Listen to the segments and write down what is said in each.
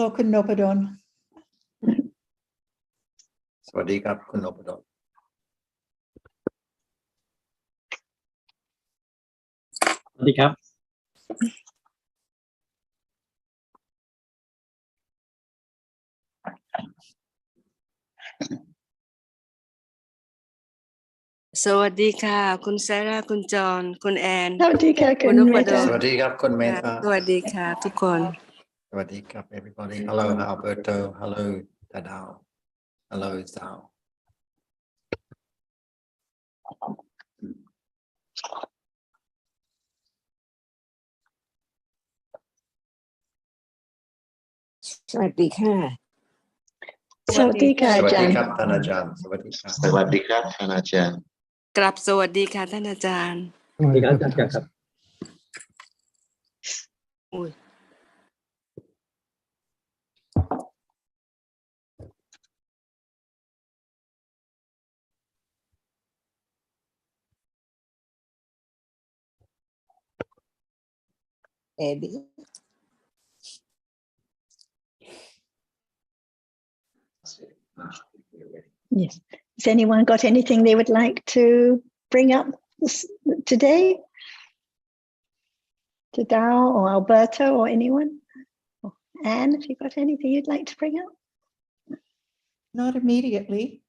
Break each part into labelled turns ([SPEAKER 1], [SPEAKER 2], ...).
[SPEAKER 1] floor คุณนพดล
[SPEAKER 2] สวัสดีครับคุณนพดล
[SPEAKER 3] สวัสดีครับ
[SPEAKER 4] สวัสดีค่ะคุณซาร่าคุณจอห์นคุณแอน
[SPEAKER 1] สวัสดีค่ะ
[SPEAKER 4] คุ
[SPEAKER 1] คุ
[SPEAKER 4] ณ
[SPEAKER 1] ณ
[SPEAKER 4] น
[SPEAKER 1] เม
[SPEAKER 4] พด
[SPEAKER 1] ธา
[SPEAKER 4] ล
[SPEAKER 2] สวัสดีครับคุณเมธา
[SPEAKER 4] สวัสดีค่ะทุกคน
[SPEAKER 2] สวัสดีครับ everybody hello Alberto hello Tadao hello Zhao
[SPEAKER 5] สวัสดีค่ะ
[SPEAKER 1] สวัสดีค่ะ
[SPEAKER 2] ส
[SPEAKER 1] อา
[SPEAKER 2] วัส
[SPEAKER 1] จา
[SPEAKER 2] ดี
[SPEAKER 1] รย์
[SPEAKER 2] ครับท่านอาจารย์สวัสดีครับ
[SPEAKER 6] สวัสดีครับท่านอาจารย์
[SPEAKER 4] กลับสวัสดีค่ะท่านอาจารย์
[SPEAKER 3] สวัสดีครับอาจารย์ครับ
[SPEAKER 4] อุ้ย
[SPEAKER 5] Eddie
[SPEAKER 1] Yes. Has anyone got anything they would like to bring up today? To Dao or Alberto or anyone? Or Anne, have you got anything you'd like to bring up? Not immediately.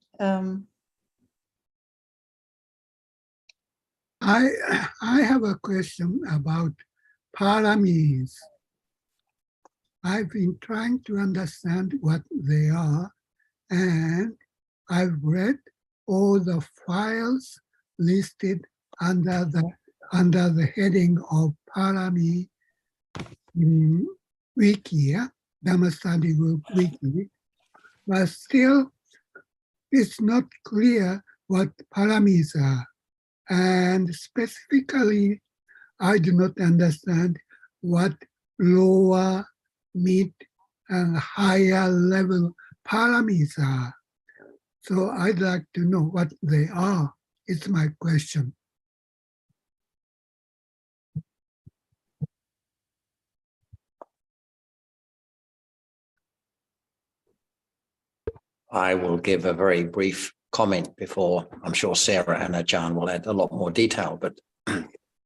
[SPEAKER 7] I have a question about paramis. I've been trying to understand what they are, and I've read all the files listed under the heading of parami in Wiki, Dhamma Study Group Wiki, but still it's not clear what paramis are. And specifically, I do not understand what lower, mid, and higher level parameters are. So I'd like to know what they are. It's my question.
[SPEAKER 2] I will give a very brief comment before I'm sure Sarah and Ajahn will add a lot more detail, but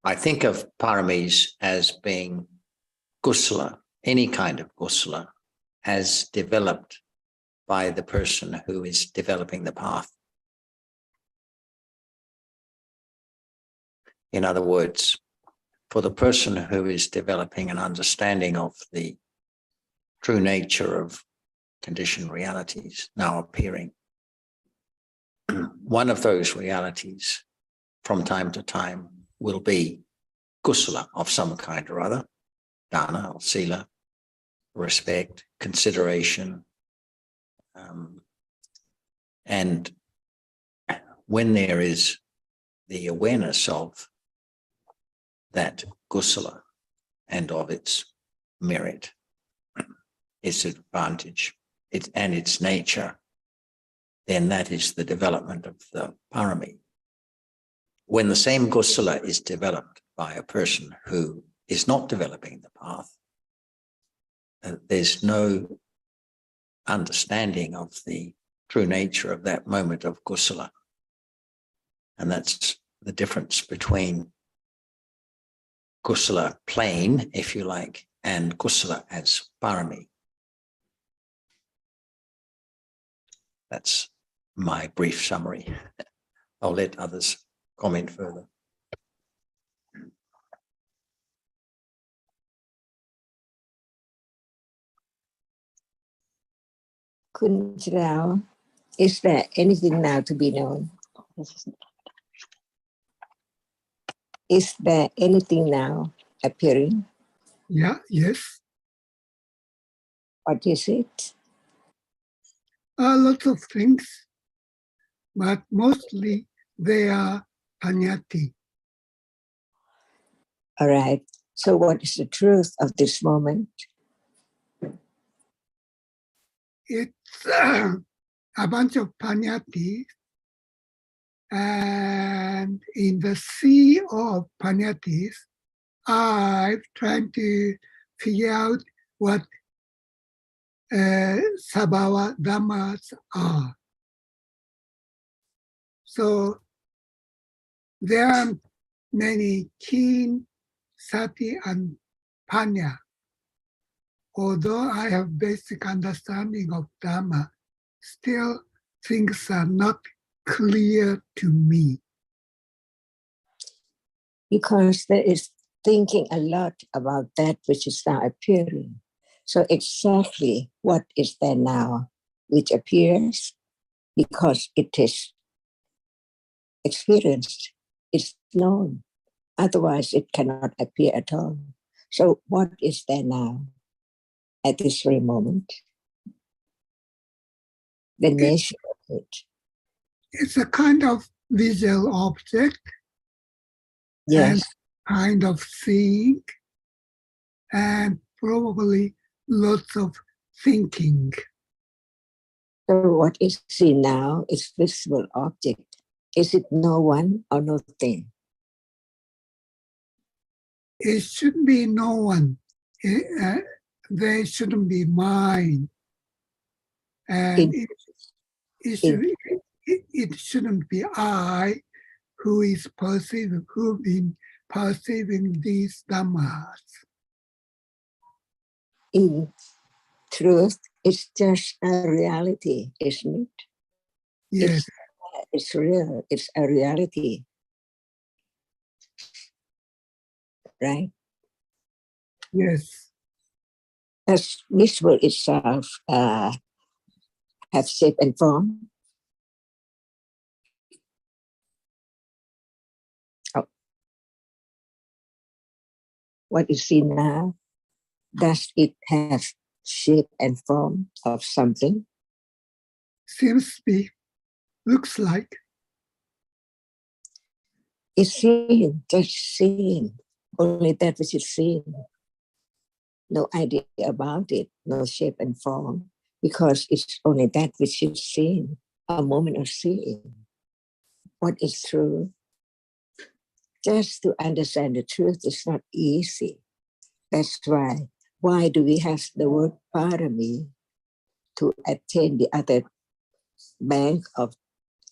[SPEAKER 2] I think of paramis as being kusala, any kind of kusala, as developed by the person who is developing the path. In other words, for the person who is developing an understanding of the true nature of conditioned realities now appearing, one of those realities from time to time will be kusala of some kind or other, dana or sila, respect, consideration. And when there is the awareness of that kusala and of its merit, its advantage, and its nature, then that is the development of the parami. When the same kusala is developed by a person who is not developing the path, there's no understanding of the true nature of that moment of kusala. And that's the difference between kusala plain, if you like, and kusala as parami. That's my brief summary. I'll let others comment further.
[SPEAKER 5] Kun Chirao, is there anything now to be known? Is there anything now appearing?
[SPEAKER 7] Yeah, yes.
[SPEAKER 5] What is it?
[SPEAKER 7] Lots of things, but mostly they are panyati.
[SPEAKER 5] All right. So what is the truth of this moment?
[SPEAKER 7] It's a bunch of panyati, and in the sea of panyatis, I've tried to figure out what Sabhava Dhammas are. So there are many keen sati and panya. Although I have basic understanding of Dhamma, still things are not clear to me.
[SPEAKER 5] Because there is thinking a lot about that which is now appearing. So exactly what is there now, which appears because it is experienced, it's known. Otherwise, it cannot appear at all. So what is there now at this very moment? The nature of it.
[SPEAKER 7] It's a kind of visual object and
[SPEAKER 5] Yes.
[SPEAKER 7] kind of seeing and probably lots of thinking.
[SPEAKER 5] So what is seen now is visible object. Is it no one or no thing?
[SPEAKER 7] It should be no one. They shouldn't be mine. And it shouldn't be I who is perceiving, who been perceiving these dhammas.
[SPEAKER 5] In truth, it's just a reality, isn't it?
[SPEAKER 7] Yes,
[SPEAKER 5] It's real. It's a reality, right?
[SPEAKER 7] yes.
[SPEAKER 5] As visible itself have shape and form. Oh. What is seen now, does it have shape and form of something?
[SPEAKER 7] Seems to be, looks like.
[SPEAKER 5] It's seen, just seen. Only that which is seen. No idea about it, no shape and form, because it's only that which is seen, a moment of seeing. What is true? Just to understand the truth is not easy. That's why do we have the word parami to attain the other bank of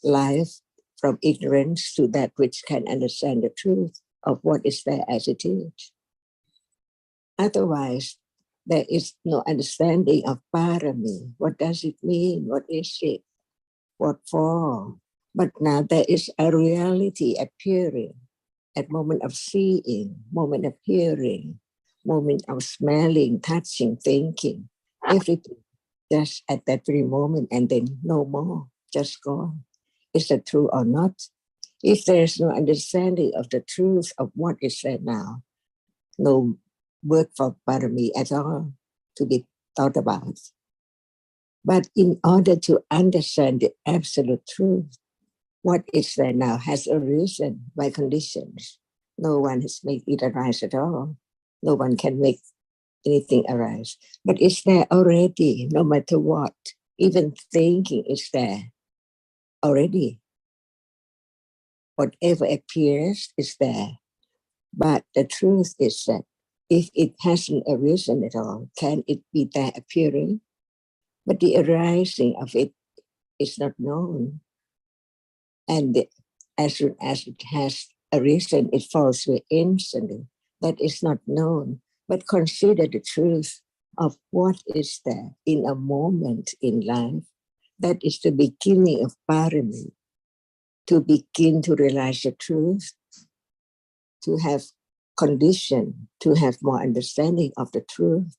[SPEAKER 5] life from ignorance to that which can understand the truth of what is there as it is. Otherwise, there is no understanding of parami. What does it mean? What is it? What for? But now there is a reality appearing at moment of seeing, moment of hearing, moment of smelling, touching, thinking, everything just at that very moment, and then no more, just gone. Is that true or not? If there is no understanding of the truth of what is there now, no word for parami at all to be thought about. But in order to understand the absolute truth, what is there now has arisen by conditions. No one has made it arise at all. No one can make anything arise. But it's there already, no matter what. Even thinking is there already. Whatever appears is there. But the truth is that if it hasn't arisen at all, can it be there appearing? But the arising of it is not known. And as soon as it has arisen, it falls away instantly. That is not known. But consider the truth of what is there in a moment in life. That is the beginning of parami. To begin to realize the truth, to have condition, to have more understanding of the truth.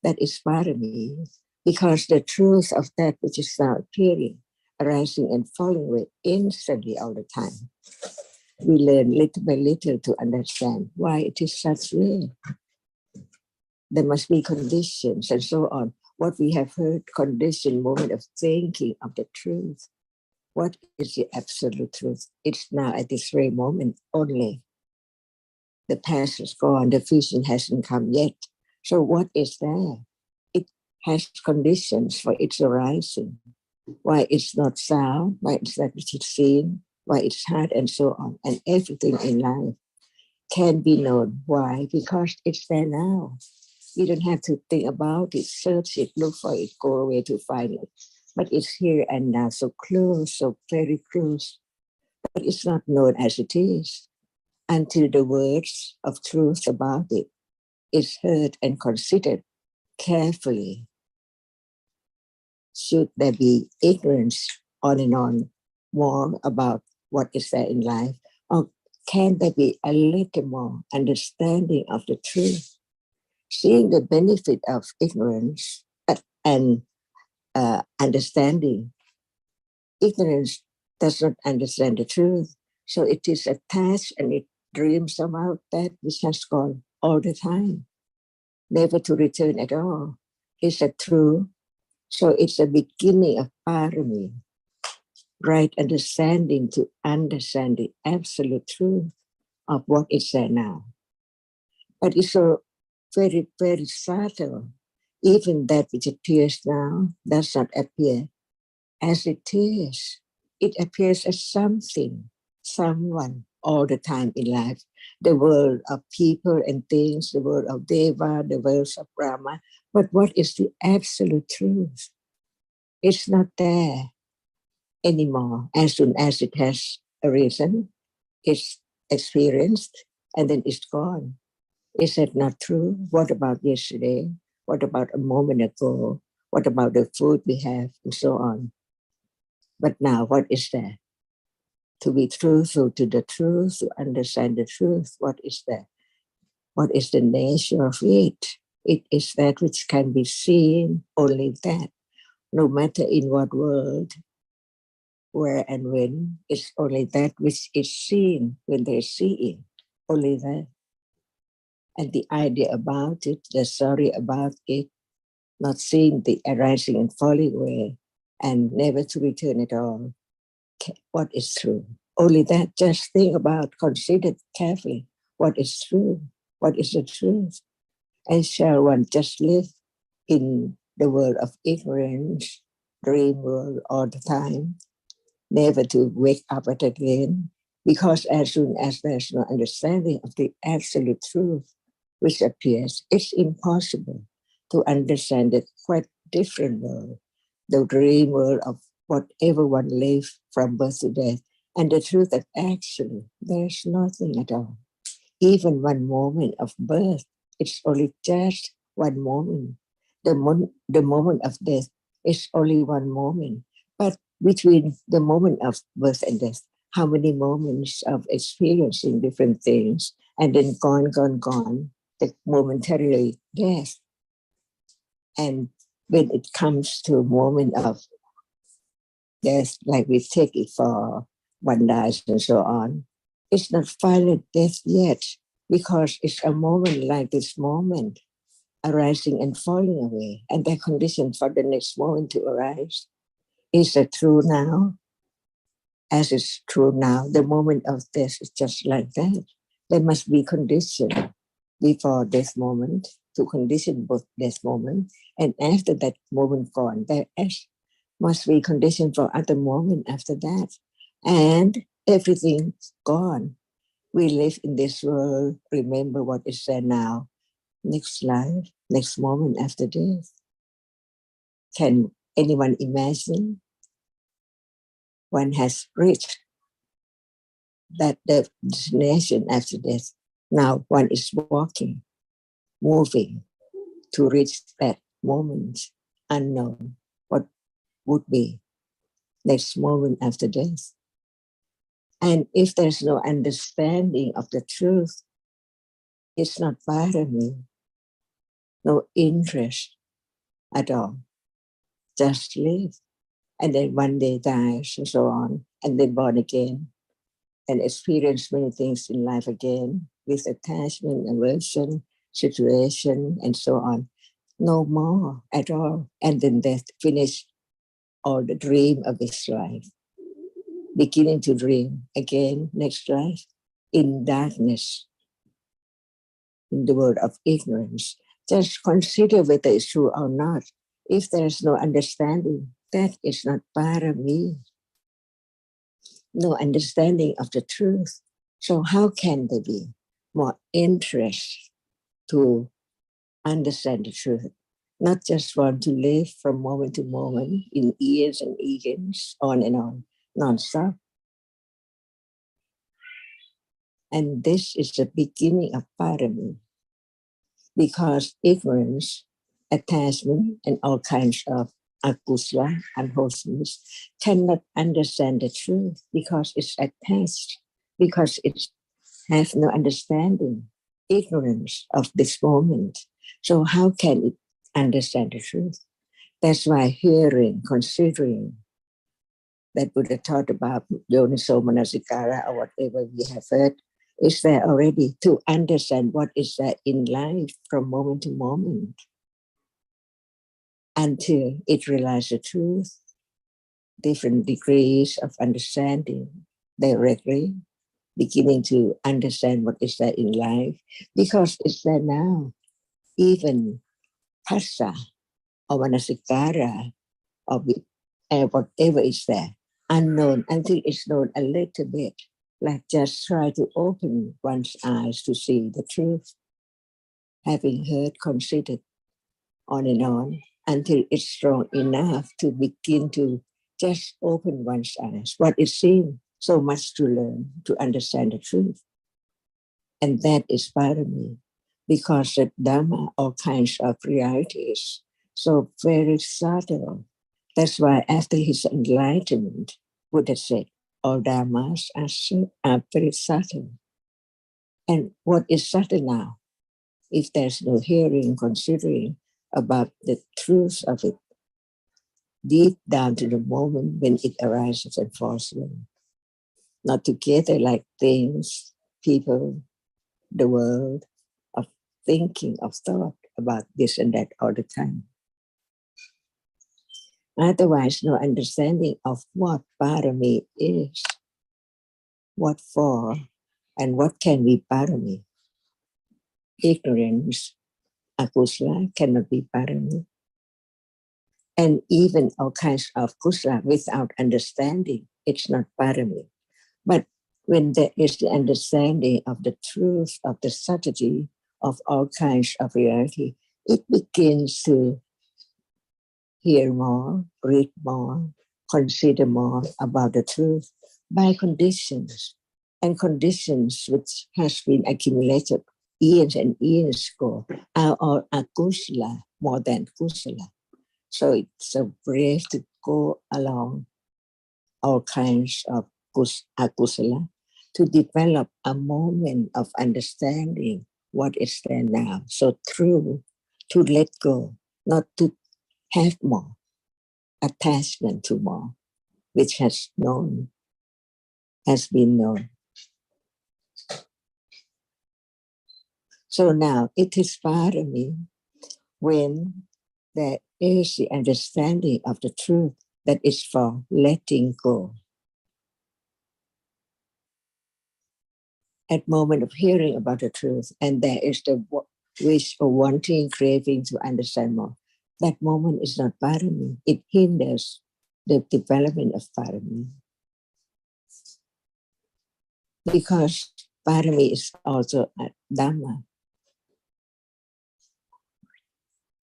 [SPEAKER 5] That is parami. Because the truth of that which is now appearing, arising and falling away instantly all the time. We learn little by little to understand why it is such way. There must be conditions and so on. What we have heard, condition, moment of thinking of the truth. What is the absolute truth? It's now at this very moment only. The past is gone, the future hasn't come yet. So what is there? It has conditions for its arising. Why it's not sound, why it's not seen, why it's hard, and so on. And everything in life can be known. Why? Because it's there now. We don't have to think about it, search it, look for it, go away to find it. But it's here and now, so close, so very close. But it's not known as it is until the words of truth about it is heard and considered carefully. Should there be ignorance on and on more about what is there in life? Or can there be a little more understanding of the truth? Seeing the benefit of ignorance and understanding. Ignorance does not understand the truth. So it is attached and it dreams about that which has gone all the time, never to return at all. Is that true? So it's a beginning of parami, right understanding to understand the absolute truth of what is there now. But it's so very, very subtle. Even that which appears now does not appear as it is. It appears as something, someone, all the time in life. The world of people and things, the world of Deva, the world of Brahma. But what is the absolute truth? It's not there anymore. As soon as it has arisen, it's experienced, and then it's gone. Is that not true? What about yesterday? What about a moment ago? What about the food we have? And so on. But now, what is there? To be truthful to the truth, to understand the truth, what is there? What is the nature of it? It is that which can be seen, only that. No matter in what world, where and when, it's only that which is seen when they're seeing, only that. And the idea about it, the story about it, not seeing the arising and falling away, and never to return at all. What is true? Only that. Just think about, consider carefully what is true, what is the truth. And shall one just live in the world of ignorance, dream world all the time, never to wake up at again? Because as soon as there's no understanding of the absolute truth which appears, it's impossible to understand a quite different world, the dream world of whatever one lives from birth to death, and the truth that actually there's nothing at all. Even one moment of birth, it's only just one moment. The moment of death is only one moment. But between the moment of birth and death, how many moments of experiencing different things, and then gone, the momentarily death. And when it comes to a moment of death, like we take it for one dies and so on, it's not final death yet, because it's a moment like this moment, arising and falling away, and the condition for the next moment to arise. Is it true now? As it's true now, the moment of death is just like that. There must be condition before this moment to condition both this moment, and after that moment gone, there must be condition for other moment after that. And everything's gone. We live in this world, remember what is there now, next life, next moment after death. Can anyone imagine? One has reached that destination after death. Now one is walking, moving to reach that moment unknown. What would be next moment after death? And if there's no understanding of the truth, it's not parami, no interest at all. Just live. And then one day dies and so on, and then born again and experience many things in life again with attachment, aversion, situation, and so on. No more at all. And then death finished all the dream of his life. Beginning to dream again, next life, in darkness, in the world of ignorance. Just consider whether it's true or not. If there's no understanding, that is not parami. No understanding of the truth. So how can there be more interest to understand the truth, not just want to live from moment to moment in years and years, on and on, non-stop. And this is the beginning of parami, because ignorance, attachment, and all kinds of akusala, unwholesomeness, cannot understand the truth because it's attached, because it has no understanding, ignorance of this moment. So how can it understand the truth? That's why hearing, considering that Buddha taught about yoniso manasikara or whatever we have heard, is there already to understand what is there in life from moment to moment until it realizes the truth, different degrees of understanding directly, beginning to understand what is there in life, because it's there now. Even phassa or manasikara or whatever is there, unknown until it's known a little bit, like just try to open one's eyes to see the truth, having heard, considered on and on, until it's strong enough to begin to just open one's eyes. What it seems so much to learn, to understand the truth. And that is parami, because the Dhamma, all kinds of realities, so very subtle. That's why after his enlightenment, Buddha said, all Dhammas are very subtle. And what is subtle now? If there's no hearing, considering about the truth of it, deep down to the moment when it arises and falls away. Not together like things, people, the world, of thinking, of thought about this and that all the time. Otherwise, no understanding of what parami is, what for, and what can be parami. Ignorance, akusala, cannot be parami. And even all kinds of kusala without understanding, it's not parami. But when there is the understanding of the truth, of the subtlety of all kinds of reality, it begins to hear more, read more, consider more about the truth by conditions, and conditions which has been accumulated years and years ago are all akusala more than kusala. So it's a brave to go along all kinds of akusala to develop a moment of understanding what is there now. So true to let go, not to have more attachment to more, which has been known. So now it is parami when there is the understanding of the truth that is for letting go. At moment of hearing about the truth, and there is the wish or wanting, craving to understand more. That moment is not parami. It hinders the development of parami. Because parami is also a Dhamma.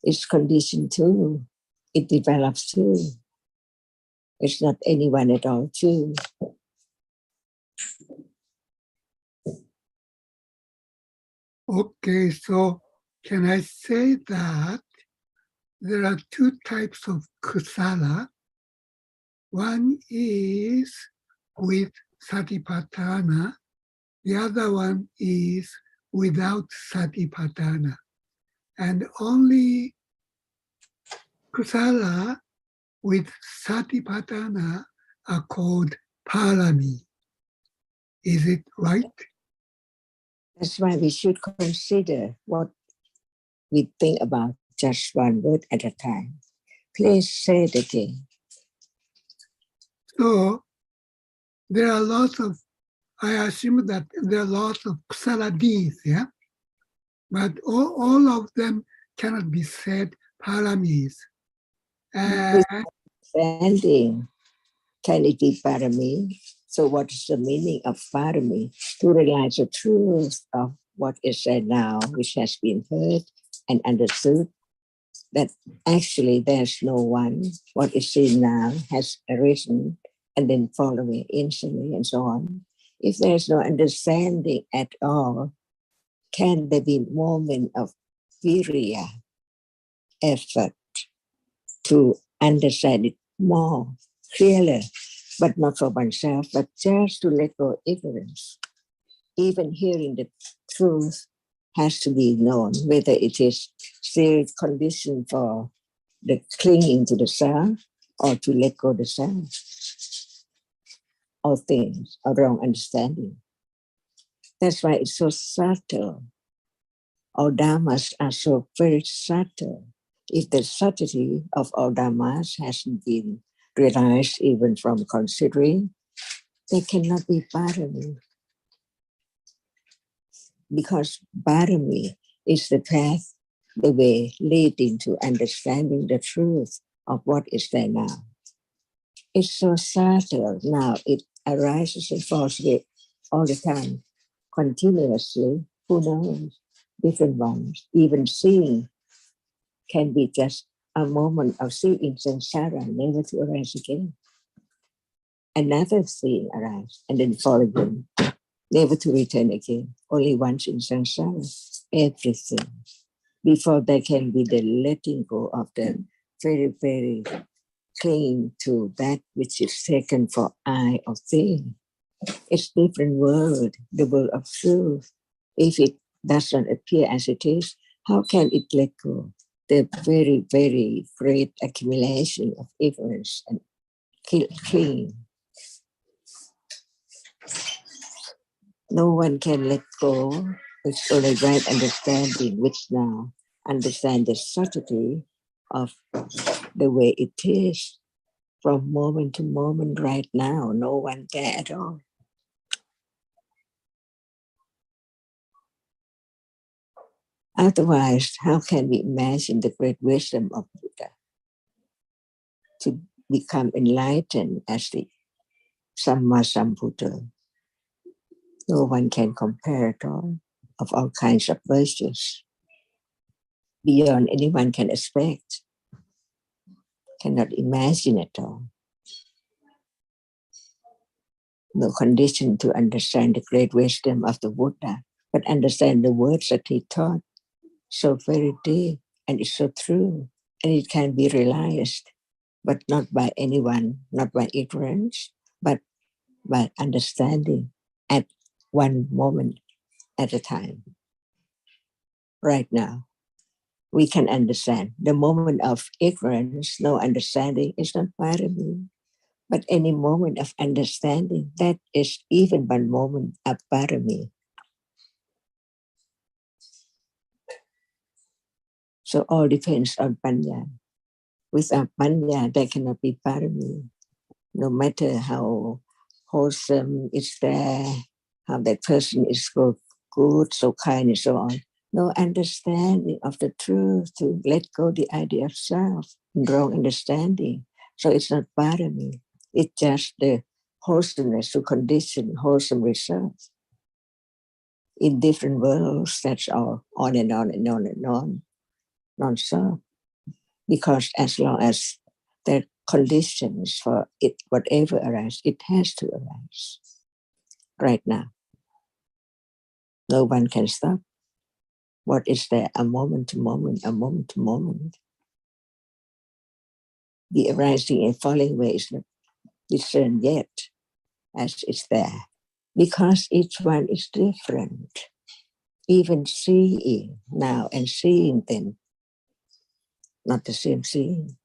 [SPEAKER 5] It's conditioned too. It develops too. It's not anyone at all too.
[SPEAKER 7] Okay, so can I say that there are two types of kusala? One is with satipatthana, the other one is without satipatthana. And only kusala with satipatthana are called parami. Is it right?
[SPEAKER 5] That's why we should consider what we think about just one word at a time. Please say it again.
[SPEAKER 7] So there are lots of, I assume that there are lots of kusala deeds, yeah? But all of them cannot be said paramis. And
[SPEAKER 5] Understanding, can it be parami? So what is the meaning of parami? To realize the truth of what is said now, which has been heard and understood that actually there's no one. What is seen now has arisen and then fall away instantly and so on. If there's no understanding at all, can there be moment of virya, effort to understand it more clearly, but not for oneself, but just to let go of ignorance? Even hearing the truth has to be known, whether it is still conditioned for the clinging to the self or to let go of the self, or things, or wrong understanding. That's why it's so subtle. All dhammas are so very subtle. If the subtlety of all dhammas hasn't been realized even from considering, they cannot be parami. Because parami is the path, the way leading to understanding the truth of what is there now. It's so subtle now. It arises and falls away all the time, continuously. Who knows? Different ones. Even seeing can be just a moment of seeing samsara, never to arise again. Another seeing arise and then fall again, never to return again. Only once in samsara, everything. Before there can be the letting go of the very, very clinging to that which is taken for I or thing. It's different world, the world of truth. If it doesn't appear as it is, how can it let go? The very, very great accumulation of ignorance and clinging. No one can let go. It's only right understanding, which now understand the subtlety of the way it is from moment to moment right now. No one there at all. Otherwise, how can we imagine the great wisdom of Buddha to become enlightened as the Samma Sambuddha? No one can compare at all, of all kinds of virtues, beyond anyone can expect, cannot imagine at all. No condition to understand the great wisdom of the Buddha, but understand the words that he taught so very deep, and it's so true, and it can be realized, but not by anyone, not by ignorance, but by understanding at one moment at a time. Right now, we can understand. The moment of ignorance, no understanding, is not parami. But any moment of understanding, that is even one moment of parami. So all depends on panya. Without panya, there cannot be parami. No matter how wholesome it's there, how that person is so good, so kind, and so on. No understanding of the truth to let go the idea of self, wrong understanding. So it's not parami. It's just the wholesomeness to condition wholesome results. In different worlds, that's all, on and on and on and on, non-stop. Because as long as there are conditions for it, whatever arises, it has to arise right now. No one can stop. What is there? A moment to moment, a moment to moment. The arising and falling away is not discerned yet as it's there. Because each one is different. Even seeing now and seeing then, not the same seeing.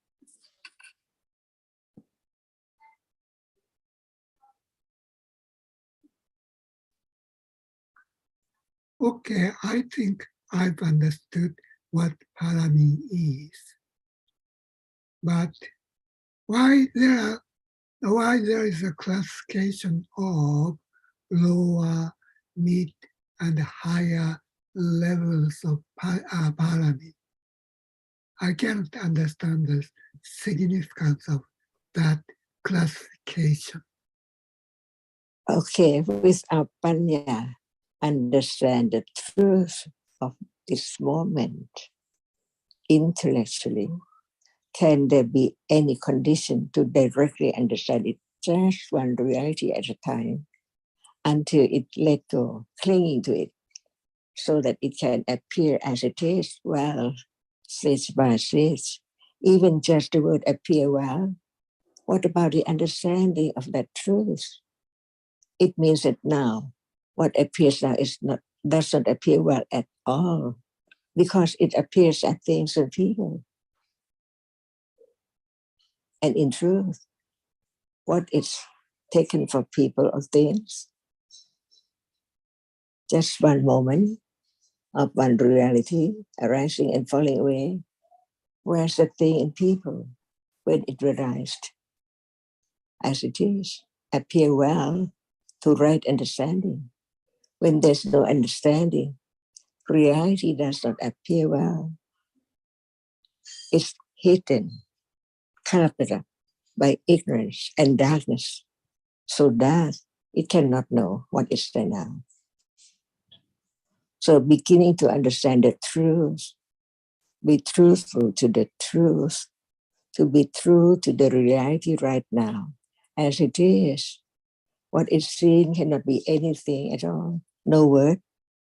[SPEAKER 7] Okay, I think I've understood what parami is. But why there is a classification of lower, mid, and higher levels of parami? I cannot understand the significance of that classification.
[SPEAKER 5] Okay, without panya, understand the truth of this moment. intellectually, can there be any condition to directly understand it, just one reality at a time, until it let go, clinging to it, so that it can appear as it is? Well, stage by stage, even just the word appear well. What about the understanding of that truth? It means that now, what appears now does not appear well at all, because it appears at things and people. And in truth, what is taken for people or things, just one moment of one reality arising and falling away, whereas the thing in people, when it realized as it is, appear well to right understanding. When there's no understanding, reality does not appear well. It's hidden, covered up by ignorance and darkness, so that it cannot know what is there now. So beginning to understand the truth, be truthful to the truth, to be true to the reality right now, as it is. What is seen cannot be anything at all. No word,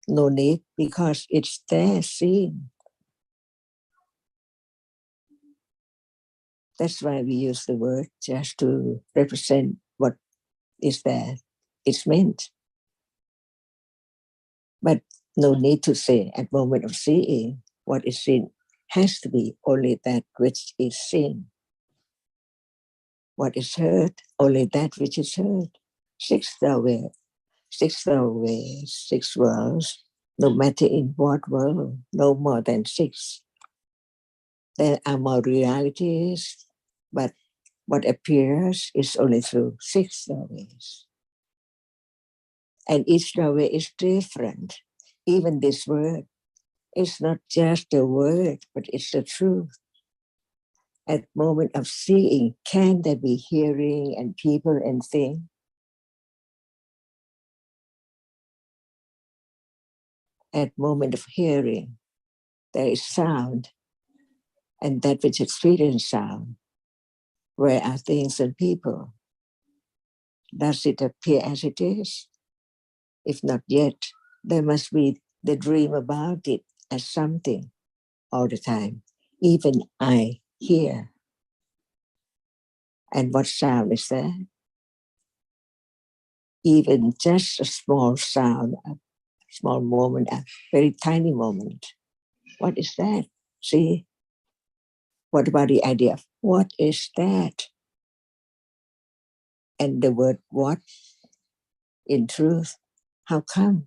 [SPEAKER 5] no need, because it's there seen. That's why we use the word, just to represent what is there. It's meant. But no need to say at moment of seeing, what is seen has to be only that which is seen. What is heard, only that which is heard. Six ways, six worlds, no matter in what world, no more than six. There are more realities, but what appears is only through six ways. And each way is different. Even this word is not just a word, but it's the truth. At moment of seeing, can there be hearing and people and things? At moment of hearing, there is sound, and that which experience sound. Where are things and people? Does it appear as it is? If not yet, there must be the dream about it as something all the time. Even I hear. And what sound is there? Even just a small sound, a small moment, a very tiny moment. What is that? See? What about the idea of what is that? And the word what, in truth, how come?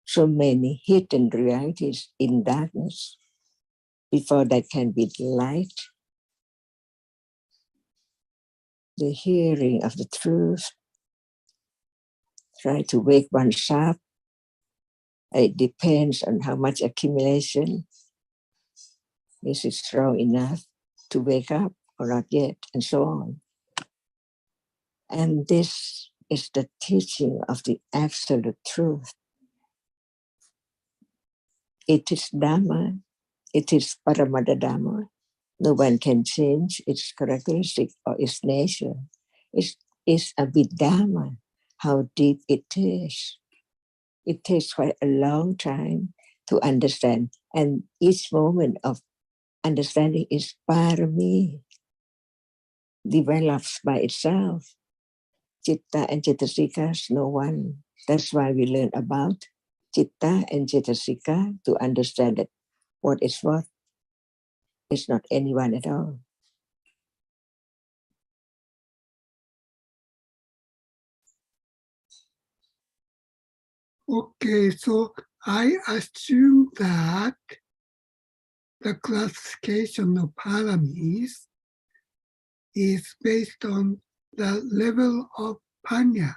[SPEAKER 5] So many hidden realities in darkness. Before that can be light, the hearing of the truth, try to wake oneself up. It depends on how much accumulation. Is it strong enough to wake up or not yet, and so on. And this is the teaching of the absolute truth. It is Dhamma. It is Paramada Dhamma. No one can change its characteristic or its nature. It's a Dhamma, how deep it is. It takes quite a long time to understand. And each moment of understanding is parami, develops by itself. Citta and Cetasikas, no one. That's why we learn about Citta and Cetasika, to understand that what is what is not anyone at all.
[SPEAKER 7] Okay, so I assume that the classification of paramis is based on the level of panya.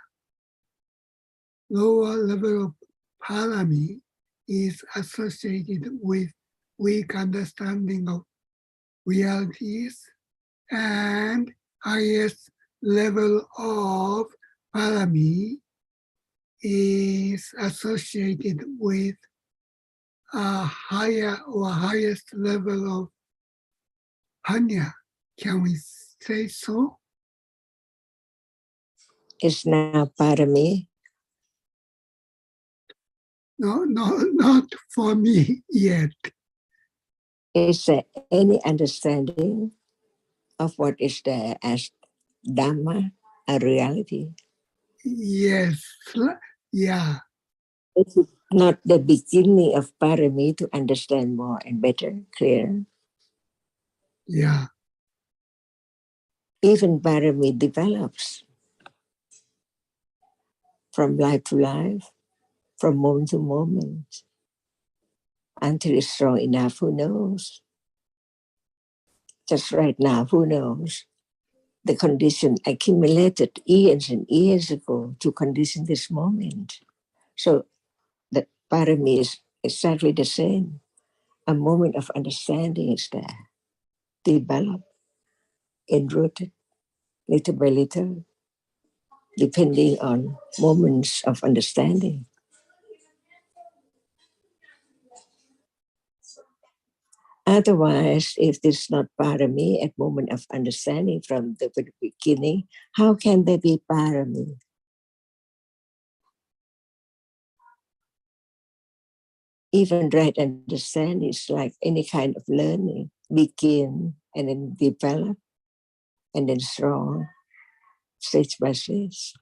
[SPEAKER 7] Lower level of parami is associated with weak understanding of realities, and highest level of parami is associated with higher or highest level of Panya. Can we say so?
[SPEAKER 5] It's now parami.
[SPEAKER 7] No, not for me yet.
[SPEAKER 5] Is there any understanding of what is there as Dhamma, a reality?
[SPEAKER 7] Yes, yeah,
[SPEAKER 5] It is not the beginning of parami to understand more and better, clear.
[SPEAKER 7] yeah,
[SPEAKER 5] Even parami develops from life to life, from moment to moment, until it's strong enough. Who knows? Just right now, who knows? The condition accumulated years and years ago to condition this moment. So the parami is exactly the same. A moment of understanding is there, developed, enrooted, little by little, depending on moments of understanding. Otherwise, if this is not parami at moment of understanding from the very beginning, how can there be parami? Even right understanding is like any kind of learning, begin and then develop and then strong, stage by stage,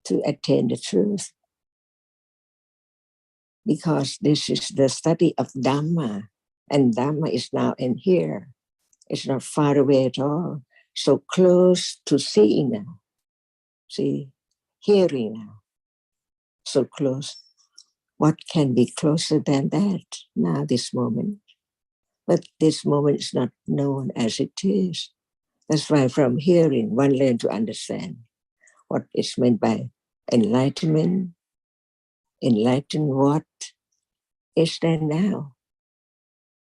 [SPEAKER 5] to attain the truth. Because this is the study of Dhamma, and Dhamma is now in here. It's not far away at all. So close to seeing now. See, hearing now. So close. What can be closer than that now, this moment? But this moment is not known as it is. That's why from hearing, one learns to understand what is meant by enlightenment. Enlighten what is there now?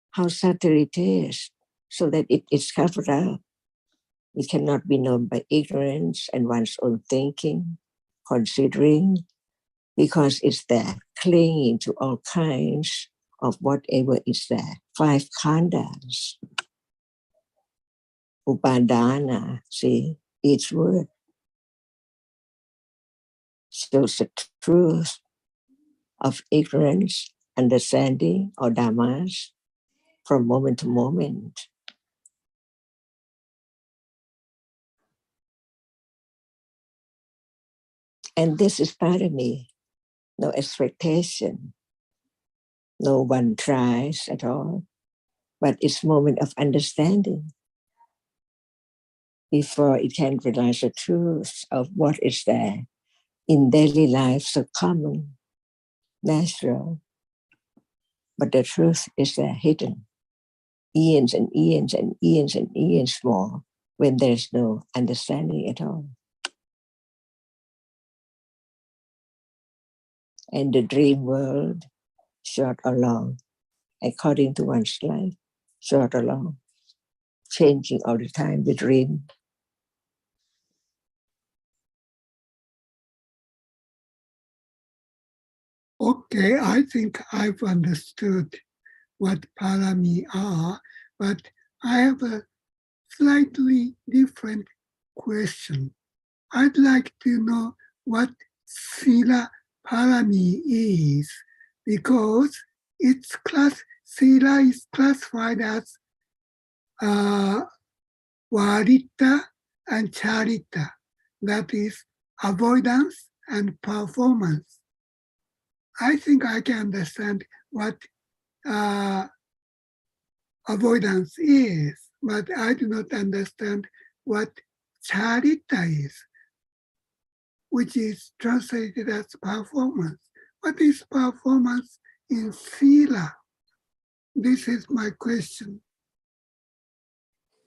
[SPEAKER 5] How subtle it is, so that it is covered up. It cannot be known by ignorance and one's own thinking, considering, because it's there, clinging to all kinds of whatever is there. 5 khandhas, upadana, see, each word shows the truth of ignorance, understanding, or dhammas from moment to moment. And this is part of me, no expectation. No one tries at all, but it's moment of understanding before it can realize the truth of what is there in daily life, so common, natural, but the truth is there hidden, eons and eons and eons and eons more, when there's no understanding at all. And the dream world, short or long, according to one's life, short or long, changing all the time, the dream.
[SPEAKER 7] Okay, I think I've understood what parami are, but I have a slightly different question. I'd like to know what sila parami is, because sila is classified as varita and charita, that is avoidance and performance. I think I can understand what avoidance is, but I do not understand what charita is, which is translated as performance. What is performance in sila? This is my question.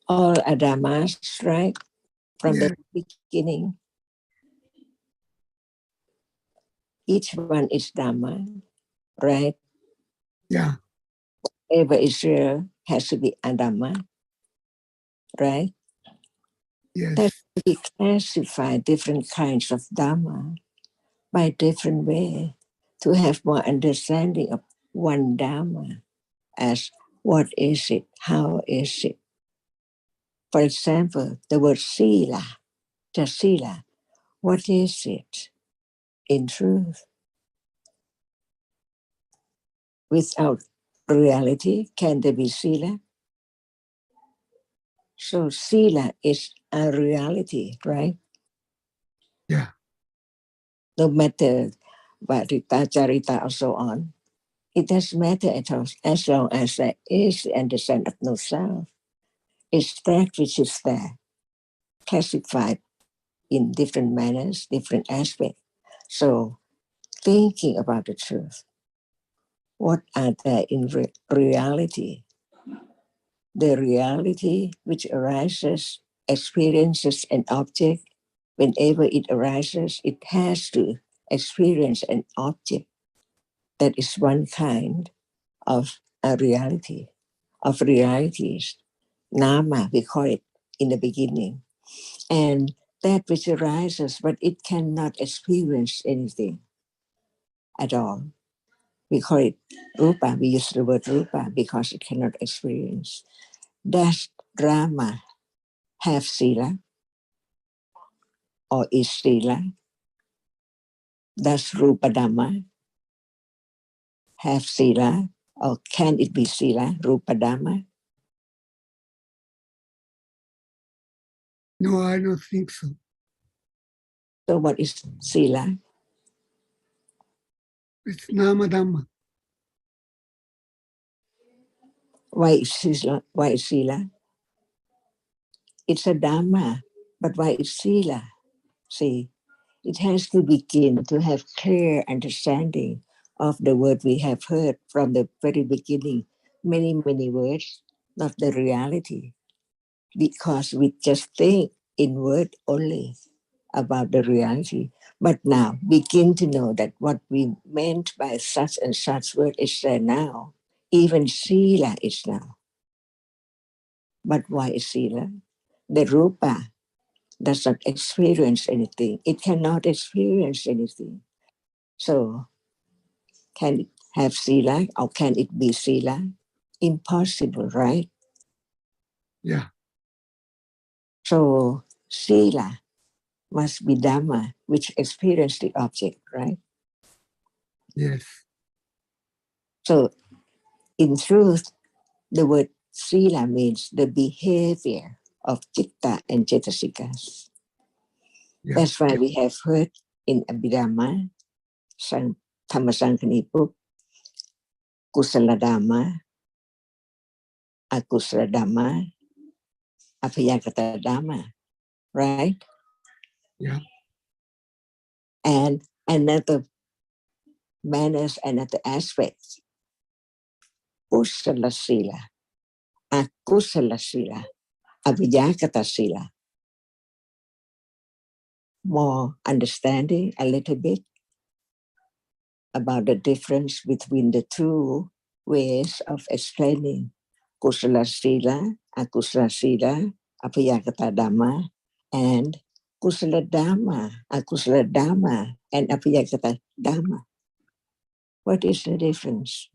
[SPEAKER 5] All adhamas, right? From
[SPEAKER 7] Yeah.
[SPEAKER 5] the beginning. Each one is Dhamma, right?
[SPEAKER 7] Yeah.
[SPEAKER 5] Whatever is real has to be Adhamma, right?
[SPEAKER 7] Yes.
[SPEAKER 5] That we classify different kinds of Dhamma by different way. to have more understanding of one Dhamma as what is it, how is it. For example, the word sila, just sila, what is it in truth? Without reality, can there be sila? So sila is a reality, right?
[SPEAKER 7] Yeah.
[SPEAKER 5] No matter varita, charita, or so on, it doesn't matter at all as long as there is the understanding of no self. It's that which is there, classified in different manners, different aspects. So thinking about the truth, what are there in reality? The reality which arises, experiences an object. Whenever it arises, it has to experience an object. That is one kind of a reality, of realities. Nama, we call it in the beginning. And that which arises, but it cannot experience anything at all. We call it rupa. We use the word rupa because it cannot experience. Does Rama have sila or is sila? Does Rupa Dhamma have sila or can it be sila, Rupa Dhamma?
[SPEAKER 7] No, I don't think so.
[SPEAKER 5] So what is sila?
[SPEAKER 7] It's Nama Dhamma.
[SPEAKER 5] Why is sila? Why is sila? It's a Dhamma, but why is sila? See, it has to begin to have clear understanding of the word we have heard from the very beginning. Many, many words, not the reality. Because we just think in word only about the reality. But now begin to know that what we meant by such and such word is there now. Even sila is now. But why is sila? The rupa does not experience anything. It cannot experience anything. So can it have sila or can it be sila? Impossible, right?
[SPEAKER 7] Yeah.
[SPEAKER 5] So sila must be Dhamma, which experience the object, right?
[SPEAKER 7] Yes.
[SPEAKER 5] So in truth, the word sila means the behavior of citta and cetasikas.
[SPEAKER 7] Yeah.
[SPEAKER 5] That's why we have heard in Abhidhamma, Dhammasankani book, Kusala Dhamma, Akusala Dhamma, Apayagata Dhamma, right?
[SPEAKER 7] Yeah.
[SPEAKER 5] And another manners, another aspects, Kusala Sila, Akusala Sila, Apayagata Sila. More understanding a little bit about the difference between the two ways of explaining Kusala Sila, Akusala Sila, Apayagata Dhamma, and Kusala Dhamma, Akusala Dhamma, and Apayagata Dhamma. What is the difference?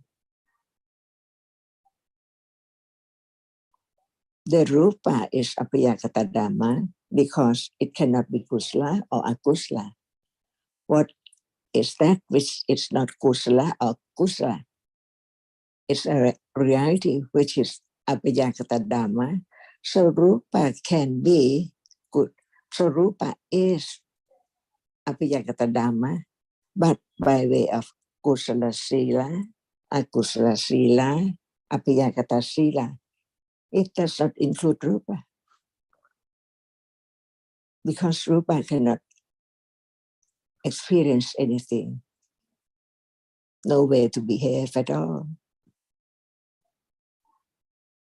[SPEAKER 5] The rupa is Apayagata Dhamma because it cannot be Kusala or Akusala. What is that which is not Kusala or Kusala? It's a reality which is Abhijagata Dhamma. So Rupa can be good. So Rupa is Abhijagata Dhamma, but by way of Kusala Sila, Akusala Sila, Abhijagata Sila. It does not include Rupa. Because Rupa cannot experience anything. No way to behave at all.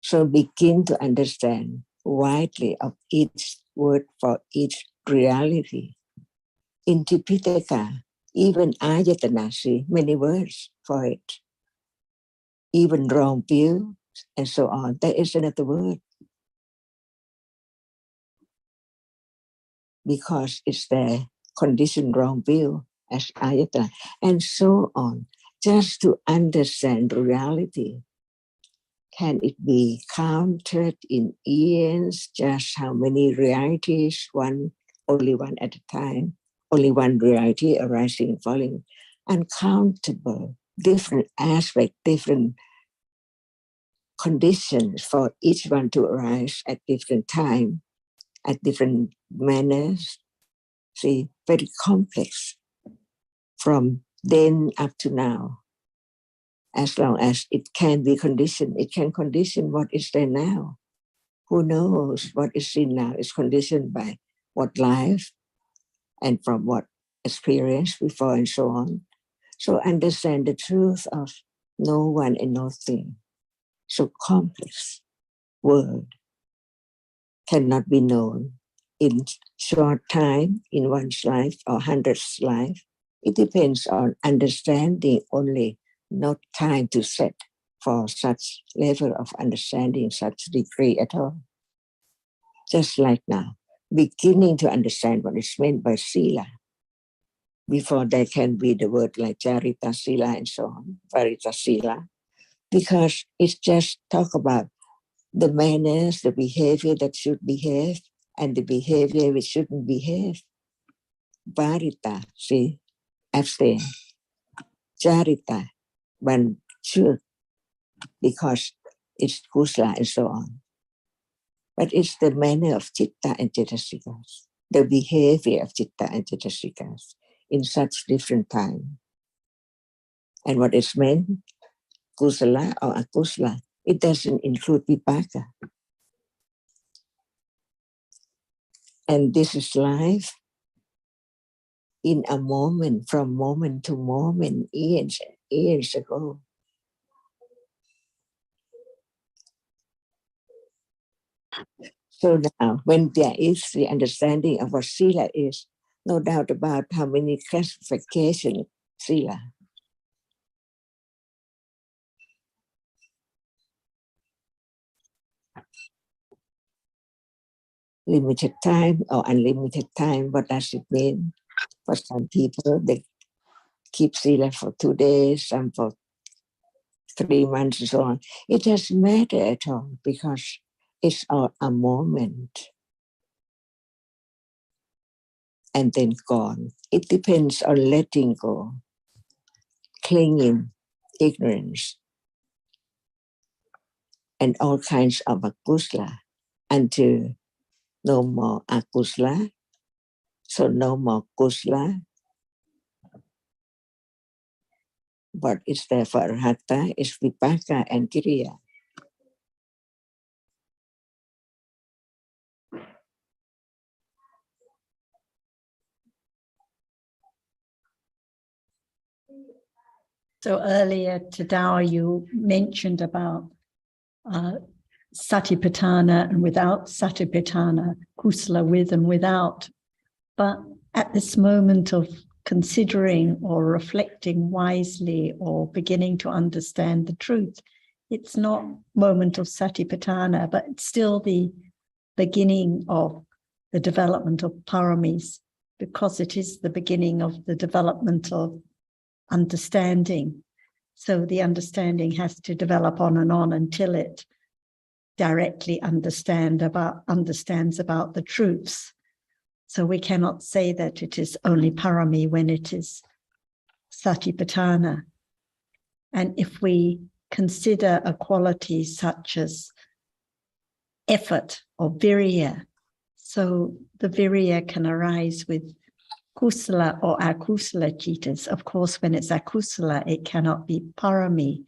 [SPEAKER 5] So begin to understand widely of each word for each reality. In Tipitaka, even ayatana, see many words for it. Even wrong view and so on. There is another word. Because it's the conditioned wrong view as ayatana, and so on, just to understand reality. Can it be counted in eons, just how many realities, only one at a time, only one reality arising and falling, uncountable, different aspects, different conditions for each one to arise at different time, at different manners. See, very complex from then up to now. As long as it can be conditioned, it can condition what is there now. Who knows what is seen now is conditioned by what life and from what experience before and so on. So understand the truth of no one and nothing. So complex world cannot be known in short time, in one's life or hundred's life. It depends on understanding only, not time to set for such level of understanding, such degree at all. Just like now, beginning to understand what is meant by sila. Before there can be the word like charita sila and so on, varita sila, because it's just talk about the manners, the behavior that should behave, and the behavior which shouldn't behave. Varita, see, abstain. Charita, one should, because it's kusala and so on. But it's the manner of citta and cetasikas, the behavior of citta and cetasikas in such different time. And what is meant, kusala or akusala, it doesn't include vipaka. And this is life in a moment, from moment to moment, years ago. So now, when there is the understanding of what sila is, no doubt about how many classification sila. Limited time or unlimited time, what does it mean? For some people, they keep sila for 2 days, some for 3 months and so on. It doesn't matter at all because it's a moment and then gone. It depends on letting go, clinging, ignorance, and all kinds of akusala until no more akusala, so no more kusala. What is there for arhata is vipaka and kiriya.
[SPEAKER 1] So earlier, Tadao, you mentioned about satipatthana and without satipatthana, kusala with and without. But at this moment of considering or reflecting wisely or beginning to understand the truth, it's not moment of satipatthana, but it's still the beginning of the development of paramis, because it is the beginning of the development of understanding. So the understanding has to develop on and on until it directly understands about the truths. So we cannot say that it is only parami when it is satipatthana. And if we consider a quality such as effort or virya, so the virya can arise with kusala or akusala citas. Of course, when it's akusala, it cannot be parami,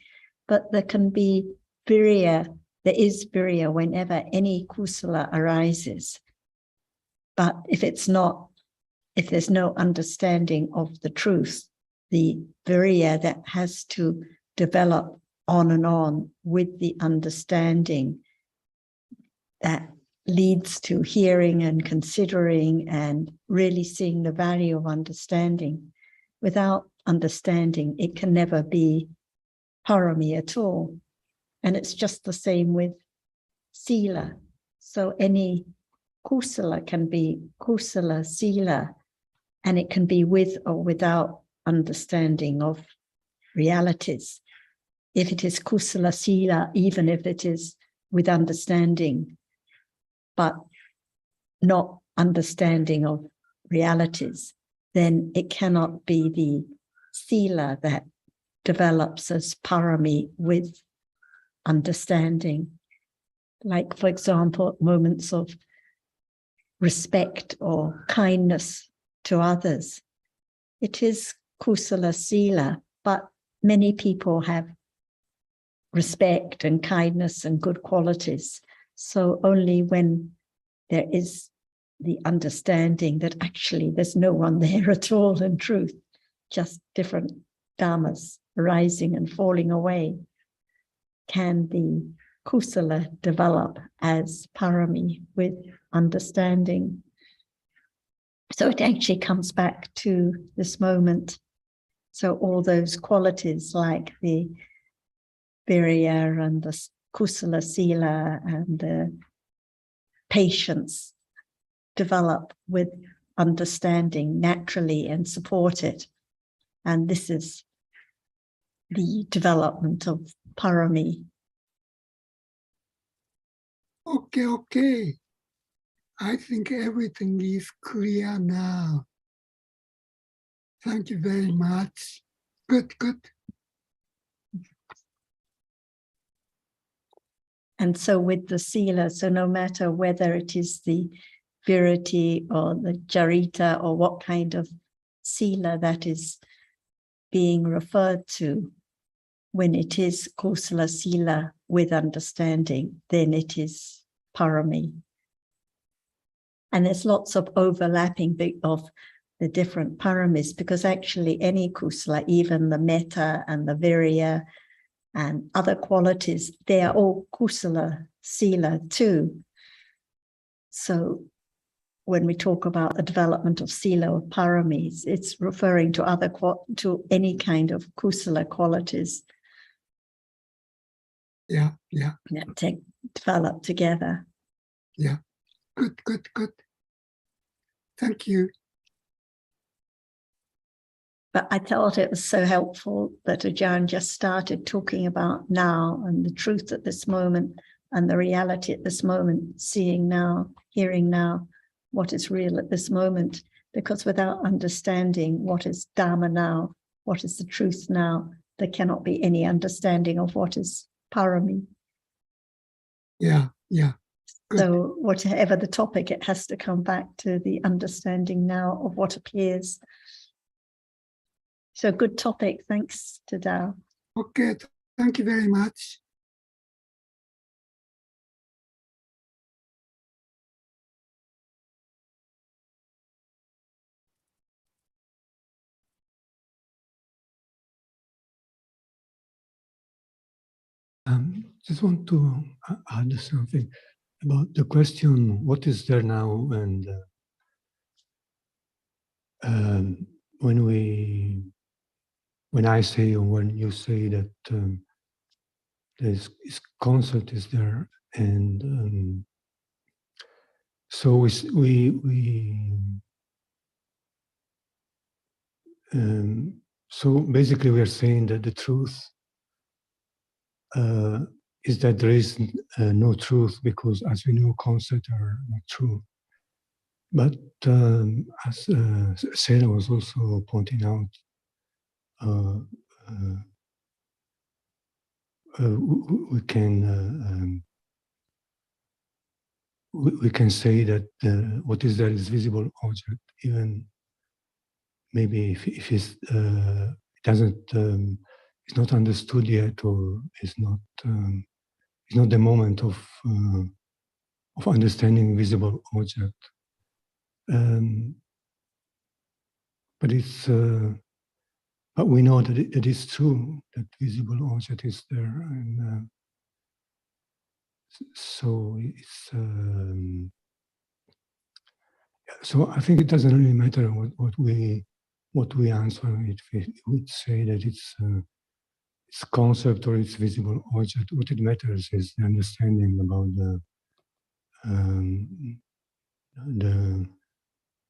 [SPEAKER 1] but there can be virya. There is virya whenever any kusala arises. But if there's no understanding of the truth, the virya that has to develop on and on with the understanding that leads to hearing and considering and really seeing the value of understanding. Without understanding, it can never be parami at all. And it's just the same with sila. So any kusala can be kusala sila and it can be with or without understanding of realities. If it is kusala sila, even if it is with understanding, but not understanding of realities, then it cannot be the sila that develops as parami with understanding. Like, for example, moments of respect or kindness to others. It is kusala sila, but many people have respect and kindness and good qualities. So only when there is the understanding that actually there's no one there at all in truth, just different dhammas arising and falling away, can the kusala develop as parami with understanding. So it actually comes back to this moment. So all those qualities like the virya and the kusala sila and the patience develop with understanding naturally and support it. And this is the development of parami.
[SPEAKER 7] Okay. I think everything is clear now. Thank you very much. Good.
[SPEAKER 1] And so with the sila, so no matter whether it is the virati or the jarita or what kind of sila that is being referred to, when it is kusala sila with understanding, then it is parami. And there's lots of overlapping of the different paramis, because actually any kusala, even the metta and the virya and other qualities, they are all kusala sila too. So when we talk about the development of sila or paramis, it's referring to any kind of kusala qualities.
[SPEAKER 7] Yeah.
[SPEAKER 1] That develop together.
[SPEAKER 7] Yeah. Good. Thank you.
[SPEAKER 1] But I thought it was so helpful that Ajahn just started talking about now and the truth at this moment and the reality at this moment, seeing now, hearing now, what is real at this moment. Because without understanding what is Dhamma now, what is the truth now, there cannot be any understanding of what is parami.
[SPEAKER 7] Yeah. Good.
[SPEAKER 1] So whatever the topic, it has to come back to the understanding now of what appears. So good topic. Thanks to Dao.
[SPEAKER 7] Okay. Thank you very much.
[SPEAKER 8] Just want to add something about the question, what is there now? And when I say, or when you say that this concept is there, and so so basically we are saying that the truth is that there is no truth, because as we know, concepts are not true. But as Sarah was also pointing out, we can say that what is there is visible object, even maybe if it's, it doesn't, it's not understood yet, or it's not the moment of understanding visible object. But it's, but we know that it is true that visible object is there, and so it's. So I think it doesn't really matter what we answer. If we would say that it's concept or it's visible object, what it matters is the understanding about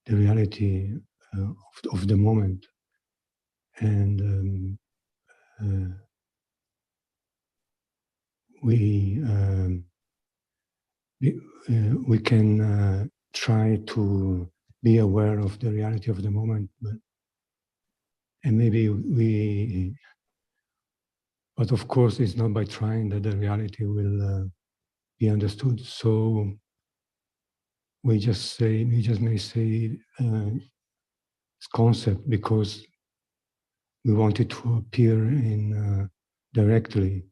[SPEAKER 8] the reality of the moment, and we can try to be aware of the reality of the moment, and maybe but of course it's not by trying that the reality will be understood. So we just may say it's concept because we want it to appear in directly,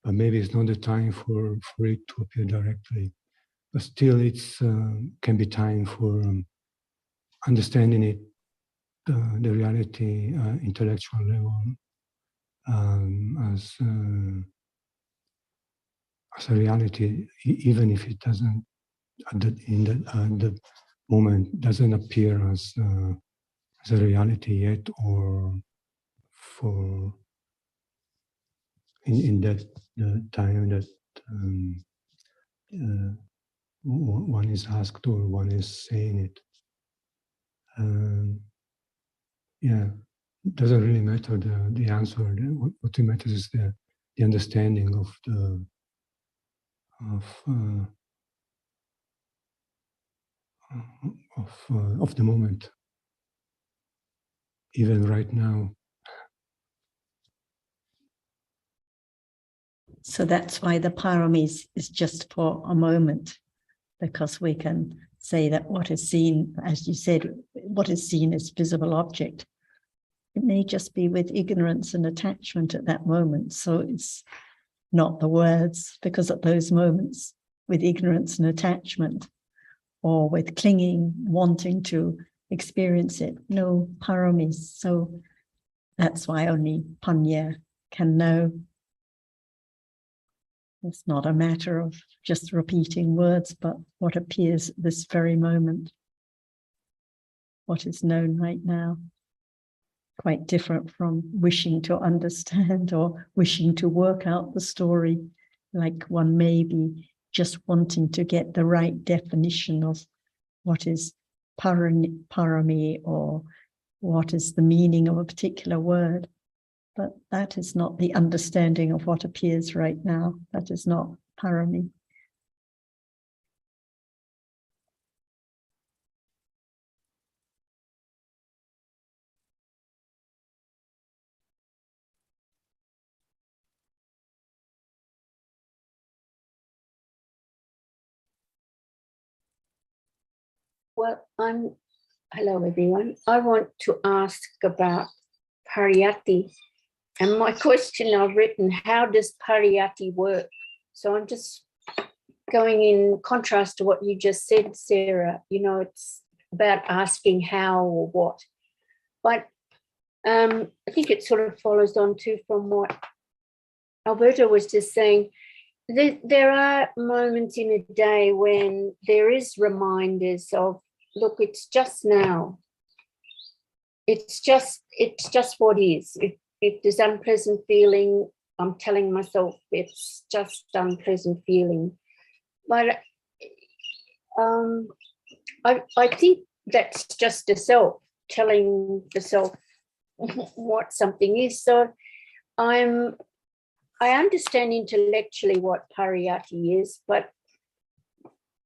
[SPEAKER 8] but maybe it's not the time for it to appear directly. But still, it's can be time for understanding it, the reality, intellectual level, as a reality, even if it doesn't at the moment doesn't appear as a reality yet, or for in that time that one is asked or one is saying it. Yeah, it doesn't really matter the answer. What matters is the understanding of the moment, even right now.
[SPEAKER 1] So that's why the paramis is just for a moment, because we can say that what is seen, as you said, what is seen is visible object. It may just be with ignorance and attachment at that moment. So it's not the words, because at those moments with ignorance and attachment, or with clinging, wanting to experience it, no paramis. So that's why only Panya can know. It's not a matter of just repeating words, but what appears at this very moment, what is known right now. Quite different from wishing to understand or wishing to work out the story, like one may be just wanting to get the right definition of what is parami or what is the meaning of a particular word. But that is not the understanding of what appears right now. That is not parami.
[SPEAKER 9] Well, hello everyone. I want to ask about pariyatti. And my question I've written, how does pariyatti work? So I'm just going in contrast to what you just said, Sarah. You know, it's about asking how or what. But I think it sort of follows on too from what Alberto was just saying. There are moments in a day when there is reminders of, look, it's just now. It's just what is. If there's unpleasant feeling, I'm telling myself it's just unpleasant feeling. But I think that's just the self telling the self what something is. So I understand intellectually what pariyatti is, but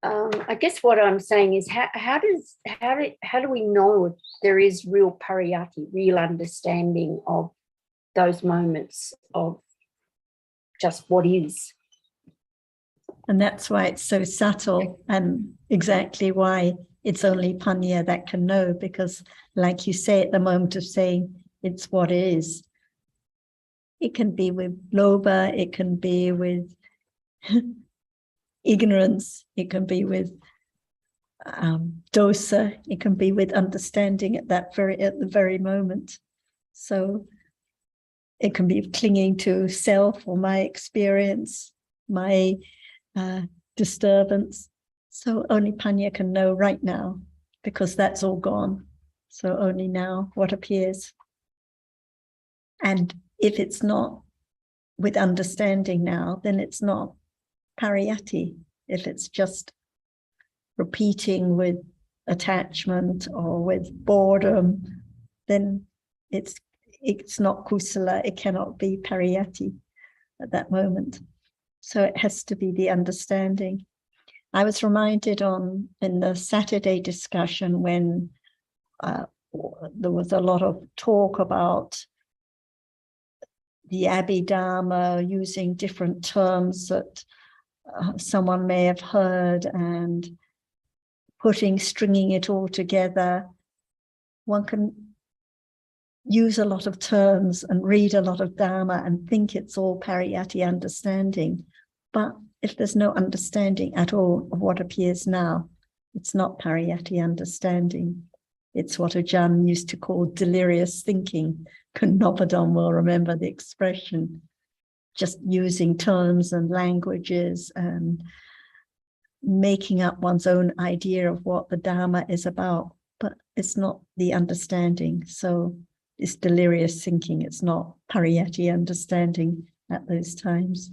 [SPEAKER 9] I guess what I'm saying is how do we know if there is real pariyatti, real understanding of those moments of just what is?
[SPEAKER 1] And that's why it's so subtle, and exactly why it's only Panya that can know, because like you say, at the moment of saying it's what is, it can be with lobha, it can be with ignorance, it can be with dosa, it can be with understanding at the very moment. So it can be clinging to self or my experience, my disturbance. So only Panya can know right now, because that's all gone. So only now what appears. And if it's not with understanding now, then it's not pariyatti. If it's just repeating with attachment or with boredom, then it's not kusala, it cannot be pariyatti at that moment. So it has to be the understanding. I was reminded in the Saturday discussion when there was a lot of talk about the Abhidhamma using different terms that someone may have heard and stringing it all together. One can use a lot of terms and read a lot of Dhamma and think it's all pariyatti understanding. But if there's no understanding at all of what appears now, it's not pariyatti understanding. It's what Ajahn used to call delirious thinking. Knobodon will remember the expression, just using terms and languages and making up one's own idea of what the Dhamma is about, but it's not the understanding. So it's delirious thinking. It's not pariyatti understanding at those times.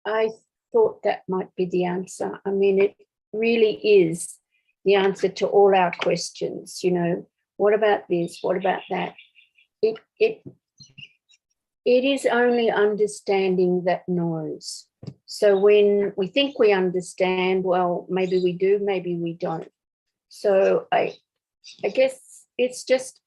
[SPEAKER 9] I thought that might be the answer. I mean, it really is the answer to all our questions. You know, what about this? What about that? It is only understanding that knows. So when we think we understand, well, maybe we do, maybe we don't. So I guess it's just,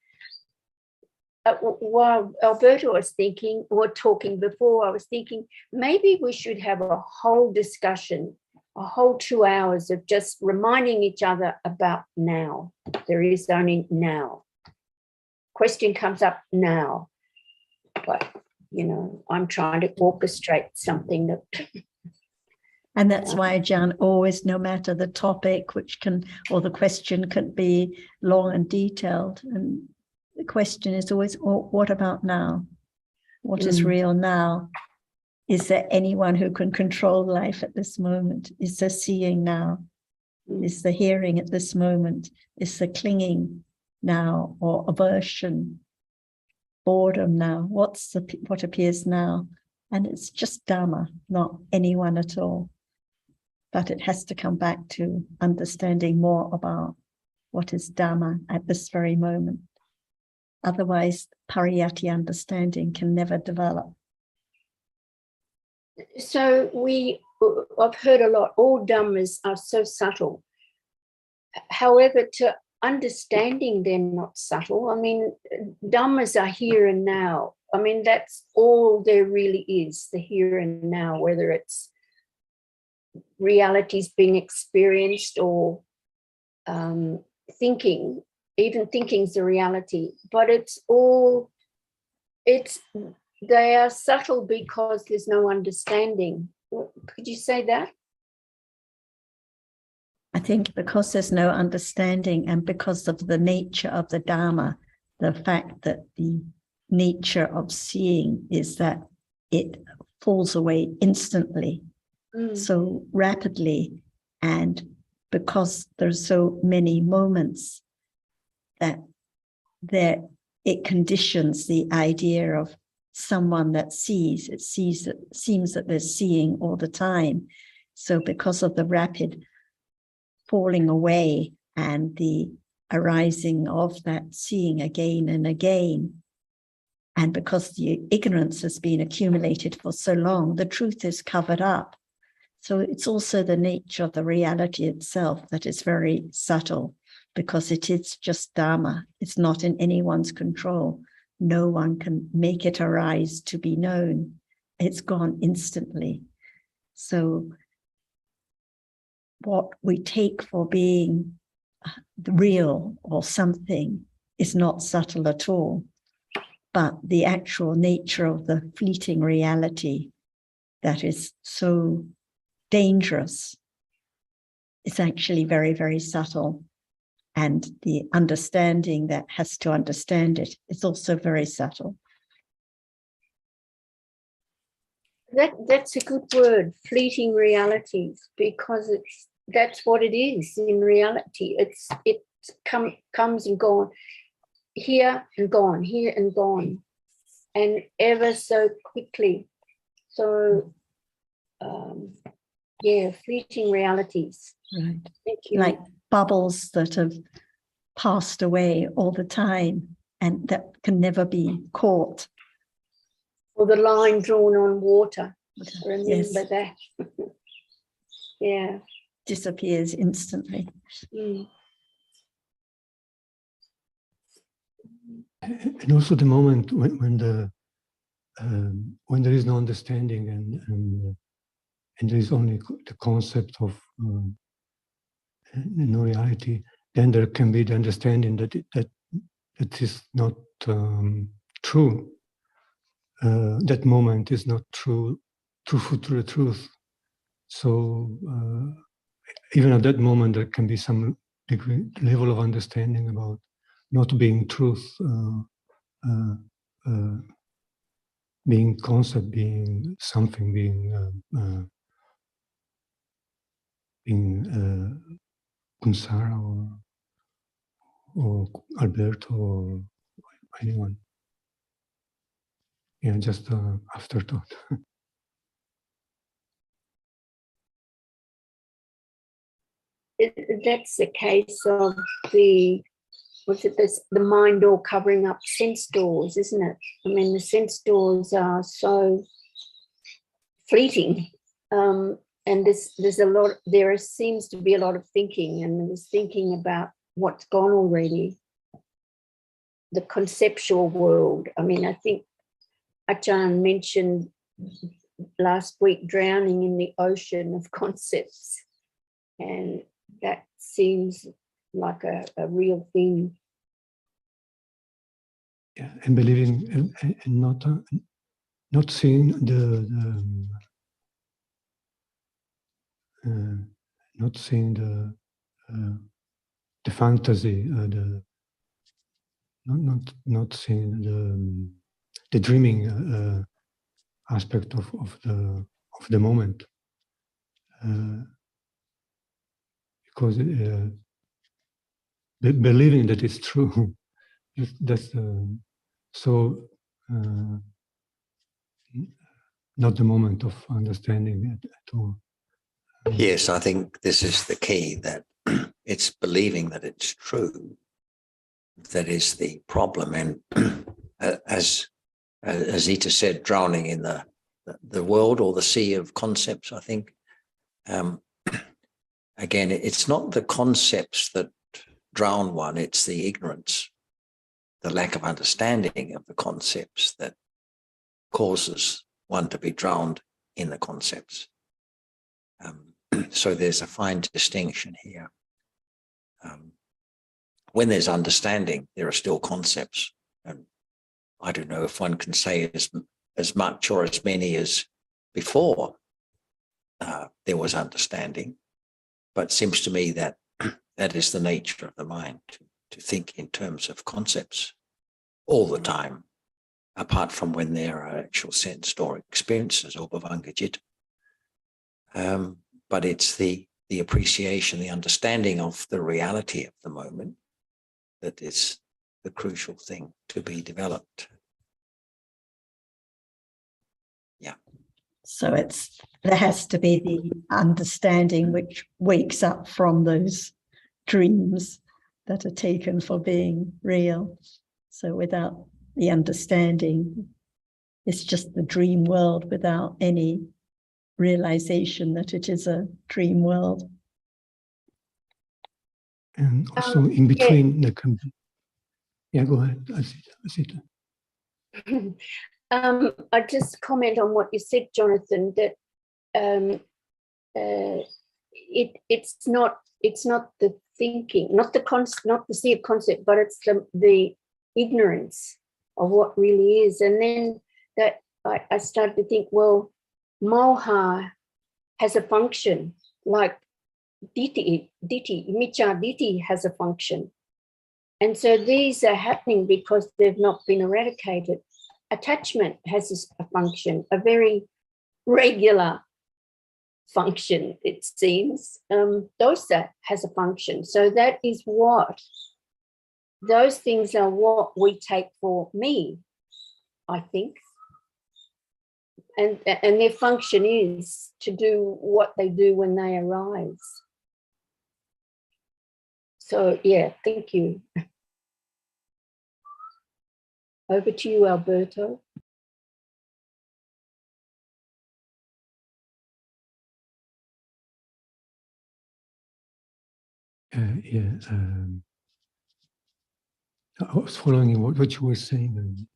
[SPEAKER 9] while Alberto was thinking or talking before, I was thinking maybe we should have a whole discussion, a whole 2 hours of just reminding each other about now. There is only now. Question comes up now. But, you know, I'm trying to orchestrate something that...
[SPEAKER 1] And that's why, Ajahn, always, no matter the topic, or the question can be long and detailed. And the question is always, oh, what about now? What is real now? Is there anyone who can control life at this moment? Is there seeing now? Is there hearing at this moment? Is there clinging now, or aversion, boredom now? What appears now? And it's just Dhamma, not anyone at all. But it has to come back to understanding more about what is Dhamma at this very moment. Otherwise, pariyatti understanding can never develop.
[SPEAKER 9] So I've heard a lot, all Dhammas are so subtle. However, to understanding they're not subtle. I mean, Dhammas are here and now. I mean, that's all there really is, the here and now, whether it's realities being experienced or thinking. Even thinking's a reality, but they are subtle because there's no understanding. Could you say that?
[SPEAKER 1] I think because there's no understanding and because of the nature of the Dhamma, the fact that the nature of seeing is that it falls away instantly, so rapidly, and because there's so many moments that it conditions the idea of someone that sees. It seems that they're seeing all the time. So because of the rapid falling away and the arising of that seeing again and again, and because the ignorance has been accumulated for so long, the truth is covered up. So it's also the nature of the reality itself that is very subtle, because it is just Dhamma. It's not in anyone's control. No one can make it arise to be known. It's gone instantly. So what we take for being real or something is not subtle at all, but the actual nature of the fleeting reality that is so dangerous is actually very, very subtle. And the understanding that has to understand it is also very subtle.
[SPEAKER 9] That's a good word, fleeting realities, because that's what it is in reality. It comes and gone, here and gone, and ever so quickly. So fleeting realities.
[SPEAKER 1] Right.
[SPEAKER 9] Thank you.
[SPEAKER 1] Like bubbles that have passed away all the time and that can never be caught.
[SPEAKER 9] Or the line drawn on water. Remember
[SPEAKER 1] Yes.
[SPEAKER 9] that? Yeah.
[SPEAKER 1] Disappears instantly.
[SPEAKER 9] Mm.
[SPEAKER 8] And also the moment when there is no understanding and there is only the concept of no reality, then there can be the understanding that it is not true. That moment is not true to the truth. So even at that moment, there can be some degree, level of understanding about not being truth, being concept, being something, being Kunsara or Alberto or anyone. Yeah, just afterthought.
[SPEAKER 9] That's the case of the mind door covering up sense doors, isn't it? I mean, the sense doors are so fleeting, and there's a lot. There seems to be a lot of thinking, and there's thinking about what's gone already. The conceptual world. I mean, I think Achan mentioned last week drowning in the ocean of concepts, and that seems like a real thing.
[SPEAKER 8] Yeah, and believing and not seeing not seeing the fantasy, not seeing the dreaming aspect of the moment, because believing that it's true. That's so not the moment of understanding at all.
[SPEAKER 2] Yes, I think this is the key, that it's believing that it's true that is the problem. And as Zita said, drowning in the world or the sea of concepts, I think. Again, it's not the concepts that drown one, it's the ignorance, the lack of understanding of the concepts that causes one to be drowned in the concepts. So there's a fine distinction here. When there's understanding, there are still concepts. And I don't know if one can say as much or as many as before there was understanding, but it seems to me that that is the nature of the mind, to think in terms of concepts all the time, apart from when there are actual sensed or experiences or bhavangajit. But it's the appreciation, the understanding of the reality of the moment that is the crucial thing to be developed. Yeah.
[SPEAKER 1] So there has to be the understanding which wakes up from those dreams that are taken for being real. So without the understanding, it's just the dream world without any realization that it is a dream world.
[SPEAKER 8] And also in between the yeah, go ahead, Asita.
[SPEAKER 9] I just comment on what you said, Jonathan, that it's not the thinking, not the sea of concept, but it's the ignorance of what really is. And then that I started to think, well, moha has a function, like ditthi, micca ditthi has a function. And so these are happening because they've not been eradicated. Attachment has a function, a very regular function, it seems. Dosa has a function. So that is what, those things are what we take for me, I think. and their function is to do what they do when they arise. So yeah, thank you. Over to you, Alberto.
[SPEAKER 8] I was following what you were saying.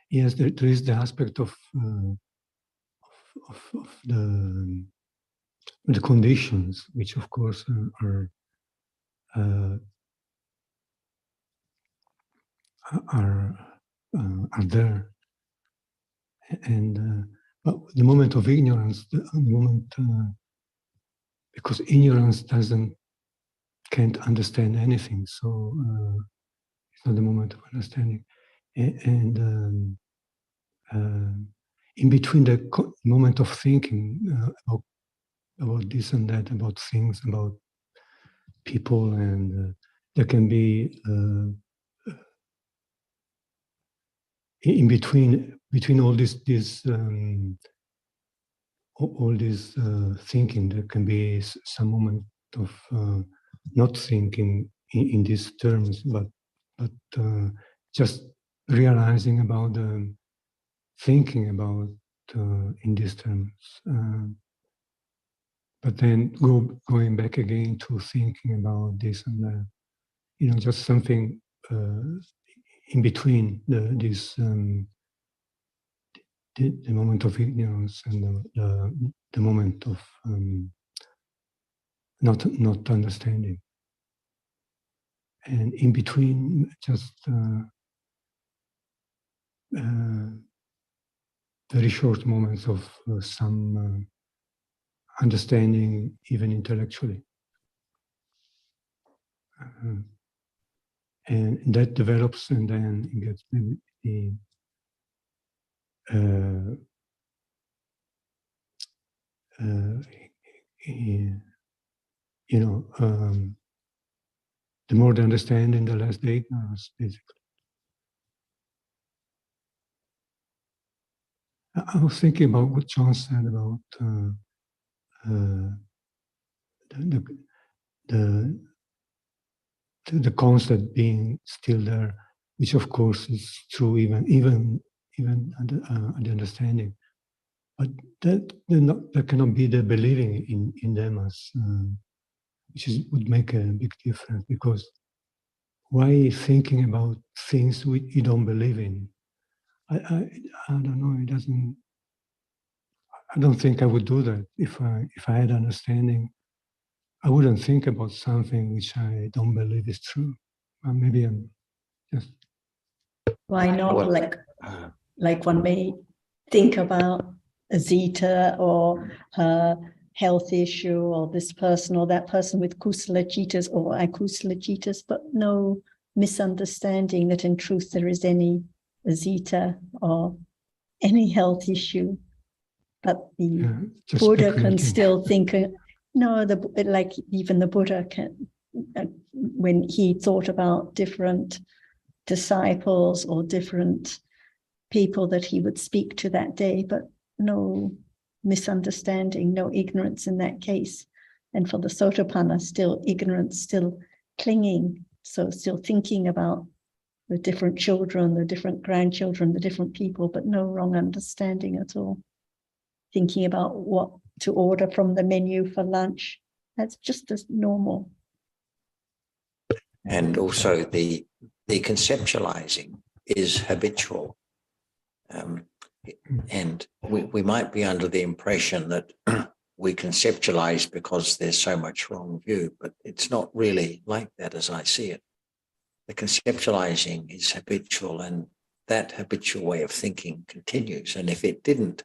[SPEAKER 8] Yes, there is the aspect of the conditions, which of course are there, and but the moment of ignorance, the moment because ignorance can't understand anything, so it's not the moment of understanding, and in between the moment of thinking about this and that, about things, about people, and there can be in between all this all this thinking, there can be some moment of not thinking in these terms, but just realizing about thinking about in these terms, but then going back again to thinking about this and that, just something in between this the moment of ignorance and the moment of not understanding, and in between just very short moments of some understanding, even intellectually, and that develops, and then it gets maybe the more the understanding, the less the ignorance, basically. I was thinking about what John said about the concept being still there, which of course is true even at the understanding, but that cannot be the believing in them as which would make a big difference, because why thinking about things you don't believe in? I don't know. It doesn't. I don't think I would do that if I had understanding. I wouldn't think about something which I don't believe is true. Maybe I'm just.
[SPEAKER 1] Why not? Like one may think about a Zita or her health issue, or this person or that person with kusala citas or akusala citas, but no misunderstanding that in truth there is any Zita or any health issue. But the Buddha can still think, like even the Buddha can, when he thought about different disciples or different people that he would speak to that day, but no misunderstanding, no ignorance in that case. And for the Sotapanna, still ignorance, still clinging, so still thinking about the different children, the different grandchildren, the different people, but no wrong understanding at all. Thinking about what to order from the menu for lunch, that's just as normal.
[SPEAKER 2] And also the conceptualizing is habitual. And we might be under the impression that we conceptualize because there's so much wrong view, but it's not really like that as I see it. The conceptualizing is habitual, and that habitual way of thinking continues. And if it didn't,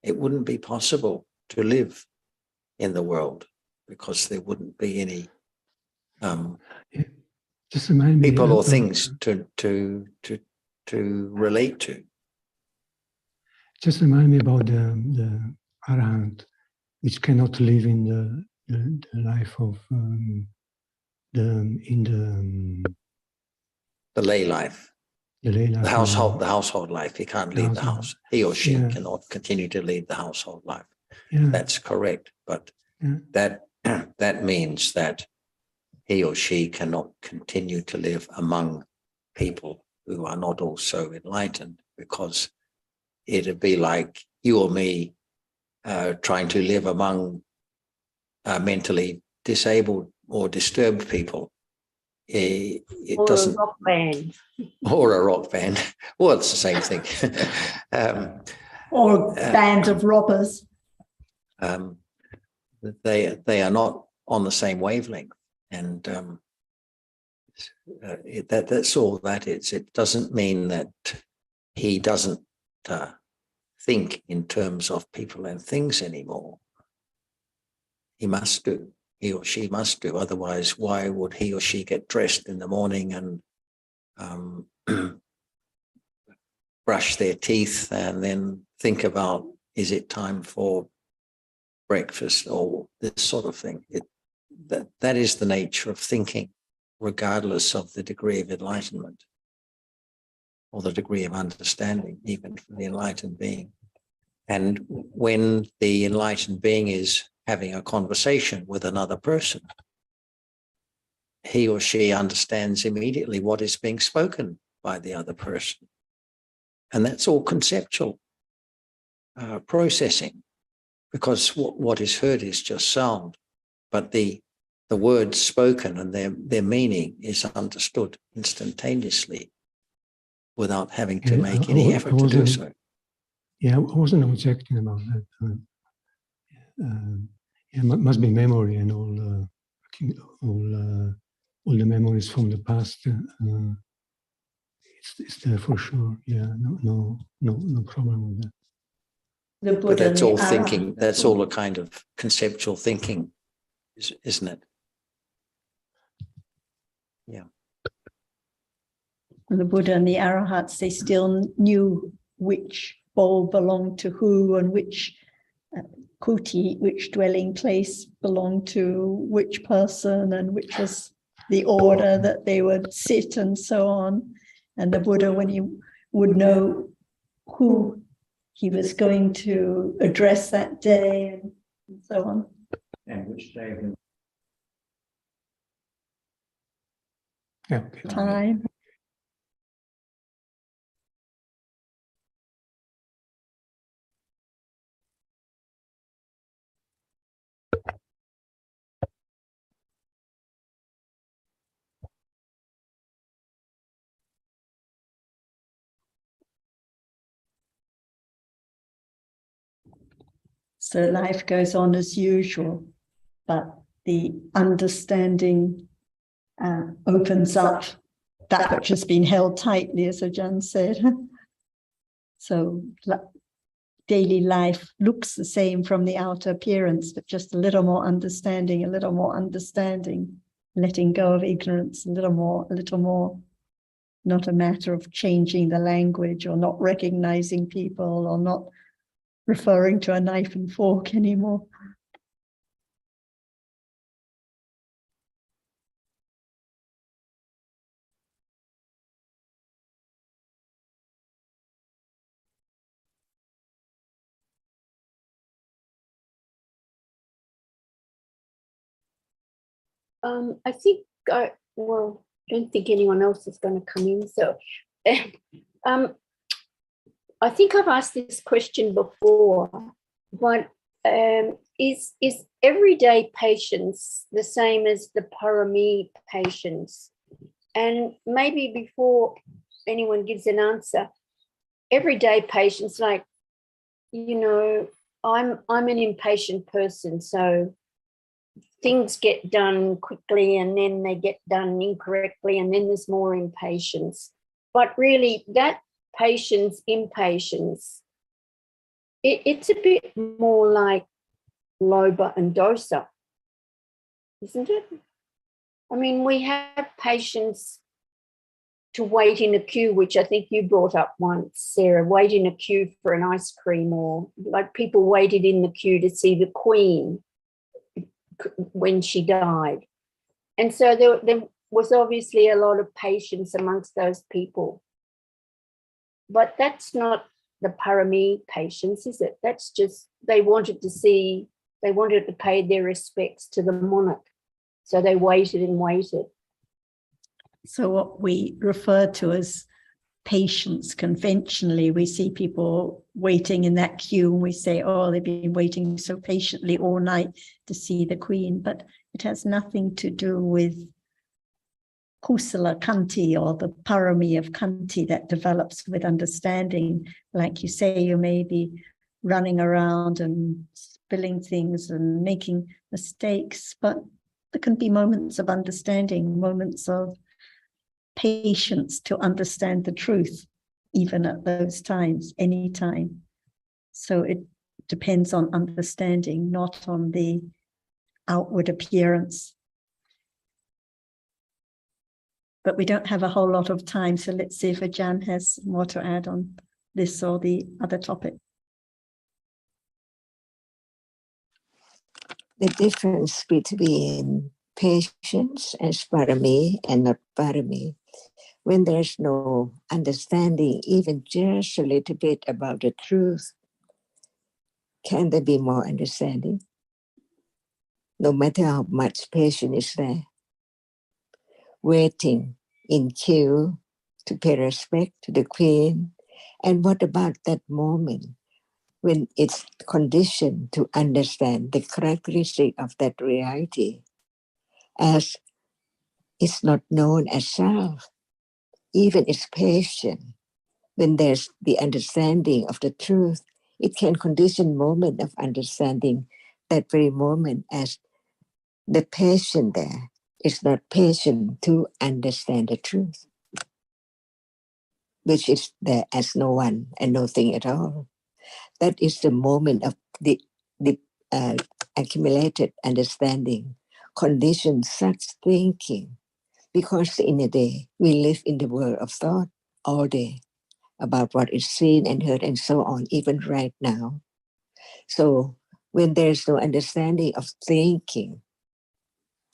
[SPEAKER 2] it wouldn't be possible to live in the world, because there wouldn't be any
[SPEAKER 8] just remind me
[SPEAKER 2] people or things to relate to.
[SPEAKER 8] Just remind me about the Arahant, which cannot live in the life of
[SPEAKER 2] The lay life. the household life. He can't leave the house. He or she
[SPEAKER 8] Yeah.
[SPEAKER 2] cannot continue to lead the household life.
[SPEAKER 8] Yeah.
[SPEAKER 2] That's correct. But
[SPEAKER 8] Yeah.
[SPEAKER 2] that means that he or she cannot continue to live among people who are not also enlightened, because it'd be like you or me trying to live among mentally disabled or disturbed people. It
[SPEAKER 9] Or
[SPEAKER 2] doesn't.
[SPEAKER 9] a rock band.
[SPEAKER 2] Or a rock band. Well, it's the same thing.
[SPEAKER 1] Or a band of robbers.
[SPEAKER 2] They are not on the same wavelength, and that's all that is. It doesn't mean that he doesn't think in terms of people and things anymore. He must do. He or she must do. Otherwise, why would he or she get dressed in the morning and brush their teeth and then think about, is it time for breakfast or this sort of thing? That is the nature of thinking, regardless of the degree of enlightenment or the degree of understanding, even for the enlightened being. And when the enlightened being is having a conversation with another person, he or she understands immediately what is being spoken by the other person. And that's all conceptual processing, because what is heard is just sound, but the words spoken and their meaning is understood instantaneously without having to make any effort to do so.
[SPEAKER 8] Yeah, I wasn't objecting about that. It must be memory and all the memories from the past. It's there for sure. Yeah, no problem with that.
[SPEAKER 1] The Buddha,
[SPEAKER 2] but that's all
[SPEAKER 1] the
[SPEAKER 2] thinking. That's all a kind of conceptual thinking, isn't it? Yeah.
[SPEAKER 1] The Buddha and the Arahats, they still knew which bowl belonged to who, and which kuti, which dwelling place belonged to which person, and which was the order that they would sit, and so on. And the Buddha, when he would know who he was going to address that day, and so on.
[SPEAKER 2] And which day?
[SPEAKER 8] Yeah, okay.
[SPEAKER 1] Time. So life goes on as usual, but the understanding opens up that which has been held tightly, as Ajahn said. So daily life looks the same from the outer appearance, but just a little more understanding, letting go of ignorance, a little more, not a matter of changing the language or not recognizing people or not referring to a knife and fork anymore.
[SPEAKER 9] I think, don't think anyone else is going to come in. So I think I've asked this question before, but is everyday patience the same as the parami patience? And maybe before anyone gives an answer, everyday patience, like, I'm an impatient person, so things get done quickly and then they get done incorrectly, and then there's more impatience. But really, that impatience, it's a bit more like lobha and dosa, isn't it? I mean, we have patience to wait in a queue, which I think you brought up once, Sarah, wait in a queue for an ice cream, or like people waited in the queue to see the Queen when she died. And so there was obviously a lot of patience amongst those people. But that's not the parami patience, is it? That's just, they wanted to pay their respects to the monarch. So they waited and waited.
[SPEAKER 1] So what we refer to as patience, conventionally, we see people waiting in that queue and we say, oh, they've been waiting so patiently all night to see the Queen. But it has nothing to do with kusala kanti, or the parami of kanti that develops with understanding. Like you say, you may be running around and spilling things and making mistakes, but there can be moments of understanding, moments of patience to understand the truth, even at those times, anytime. So it depends on understanding, not on the outward appearance. But we don't have a whole lot of time, so let's see if Ajahn has more to add on this or the other topic.
[SPEAKER 5] The difference between patience as parami and not parami, when there's no understanding, even just a little bit about the truth, can there be more understanding? No matter how much patience is there, waiting in queue to pay respect to the Queen. And what about that moment when it's conditioned to understand the characteristic of that reality as it's not known as self, even it's patient. When there's the understanding of the truth, it can condition moment of understanding that very moment as the patient there is not patient to understand the truth, which is there as no one and no thing at all. That is the moment of the accumulated understanding, conditions such thinking, because in a day we live in the world of thought all day about what is seen and heard and so on, even right now. So when there's no understanding of thinking,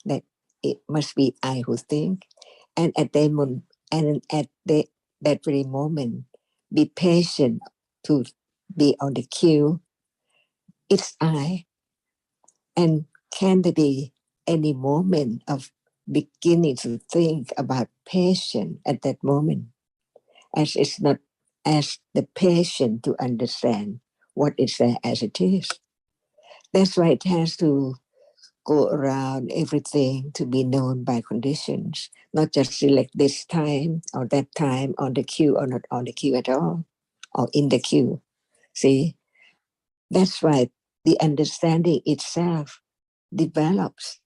[SPEAKER 5] that it must be I who think, and at that very moment, be patient to be on the queue. It's I. And can there be any moment of beginning to think about patience at that moment, as it's not as the patient to understand what is there as it is? That's why it has to go around everything to be known by conditions, not just select this time or that time on the queue or not on the queue at all, or in the queue. See, that's why the understanding itself develops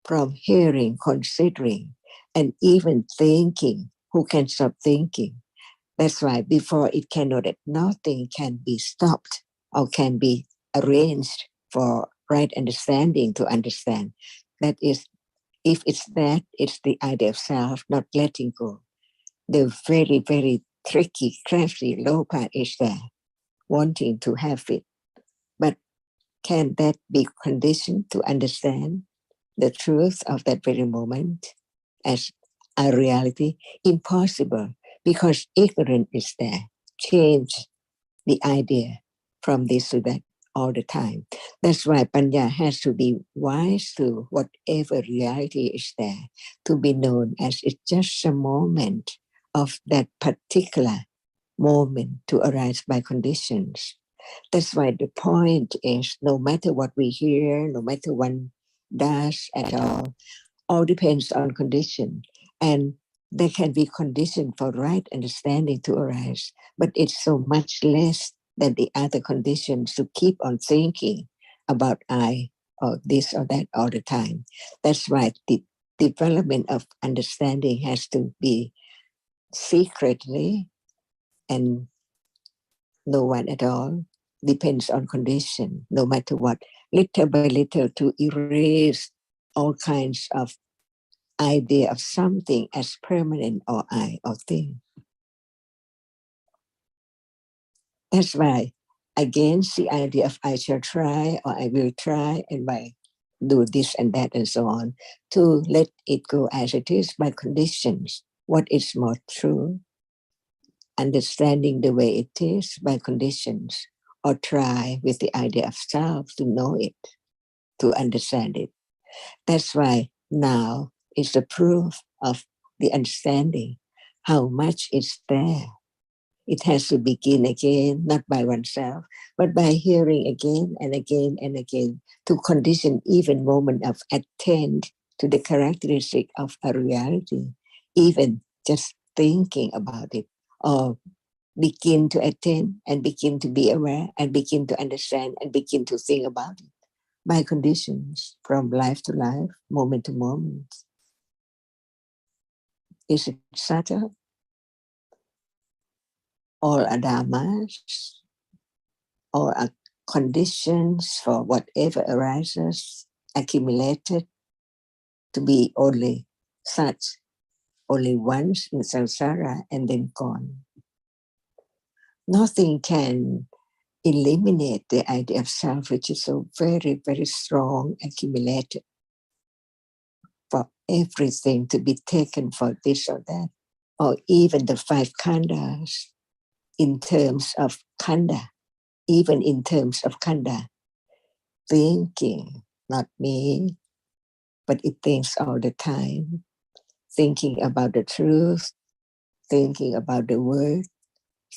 [SPEAKER 5] from hearing, considering, and even thinking. Who can stop thinking? That's why before it cannot, nothing can be stopped or can be arranged for right understanding to understand. That is, if it's that, it's the idea of self, not letting go. The very, very tricky, crafty low part is there, wanting to have it. But can that be conditioned to understand the truth of that very moment as a reality? Impossible, because ignorance is there. Change the idea from this to that all the time. That's why Panya has to be wise to whatever reality is there, to be known as it's just a moment of that particular moment to arise by conditions. That's why the point is, no matter what we hear, no matter one does at all depends on condition. And there can be condition for right understanding to arise, but it's so much less than the other conditions to keep on thinking about I or this or that all the time. That's why the development of understanding has to be secretly, and no one at all, depends on condition, no matter what, little by little, to erase all kinds of idea of something as permanent or I or thing. That's why against the idea of I shall try or I will try and by do this and that and so on, to let it go as it is by conditions. What is more true? understanding the way it is by conditions, or try with the idea of self to know it, to understand it. That's why now is the proof of the understanding, how much is there. It has to begin again, not by oneself, but by hearing again and again and again, to condition even moment of attend to the characteristic of a reality, even just thinking about it, or begin to attend and begin to be aware and begin to understand and begin to think about it by conditions from life to life, moment to moment. Is it subtle? All are dhammas, all are conditions for whatever arises, accumulated to be only such, only once in samsara and then gone. Nothing can eliminate the idea of self, which is so very, very strong, accumulated for everything to be taken for this or that, or even the 5 khandhas in terms of khandha, even in terms of khandha, thinking, not me, but it thinks all the time, thinking about the truth, thinking about the word,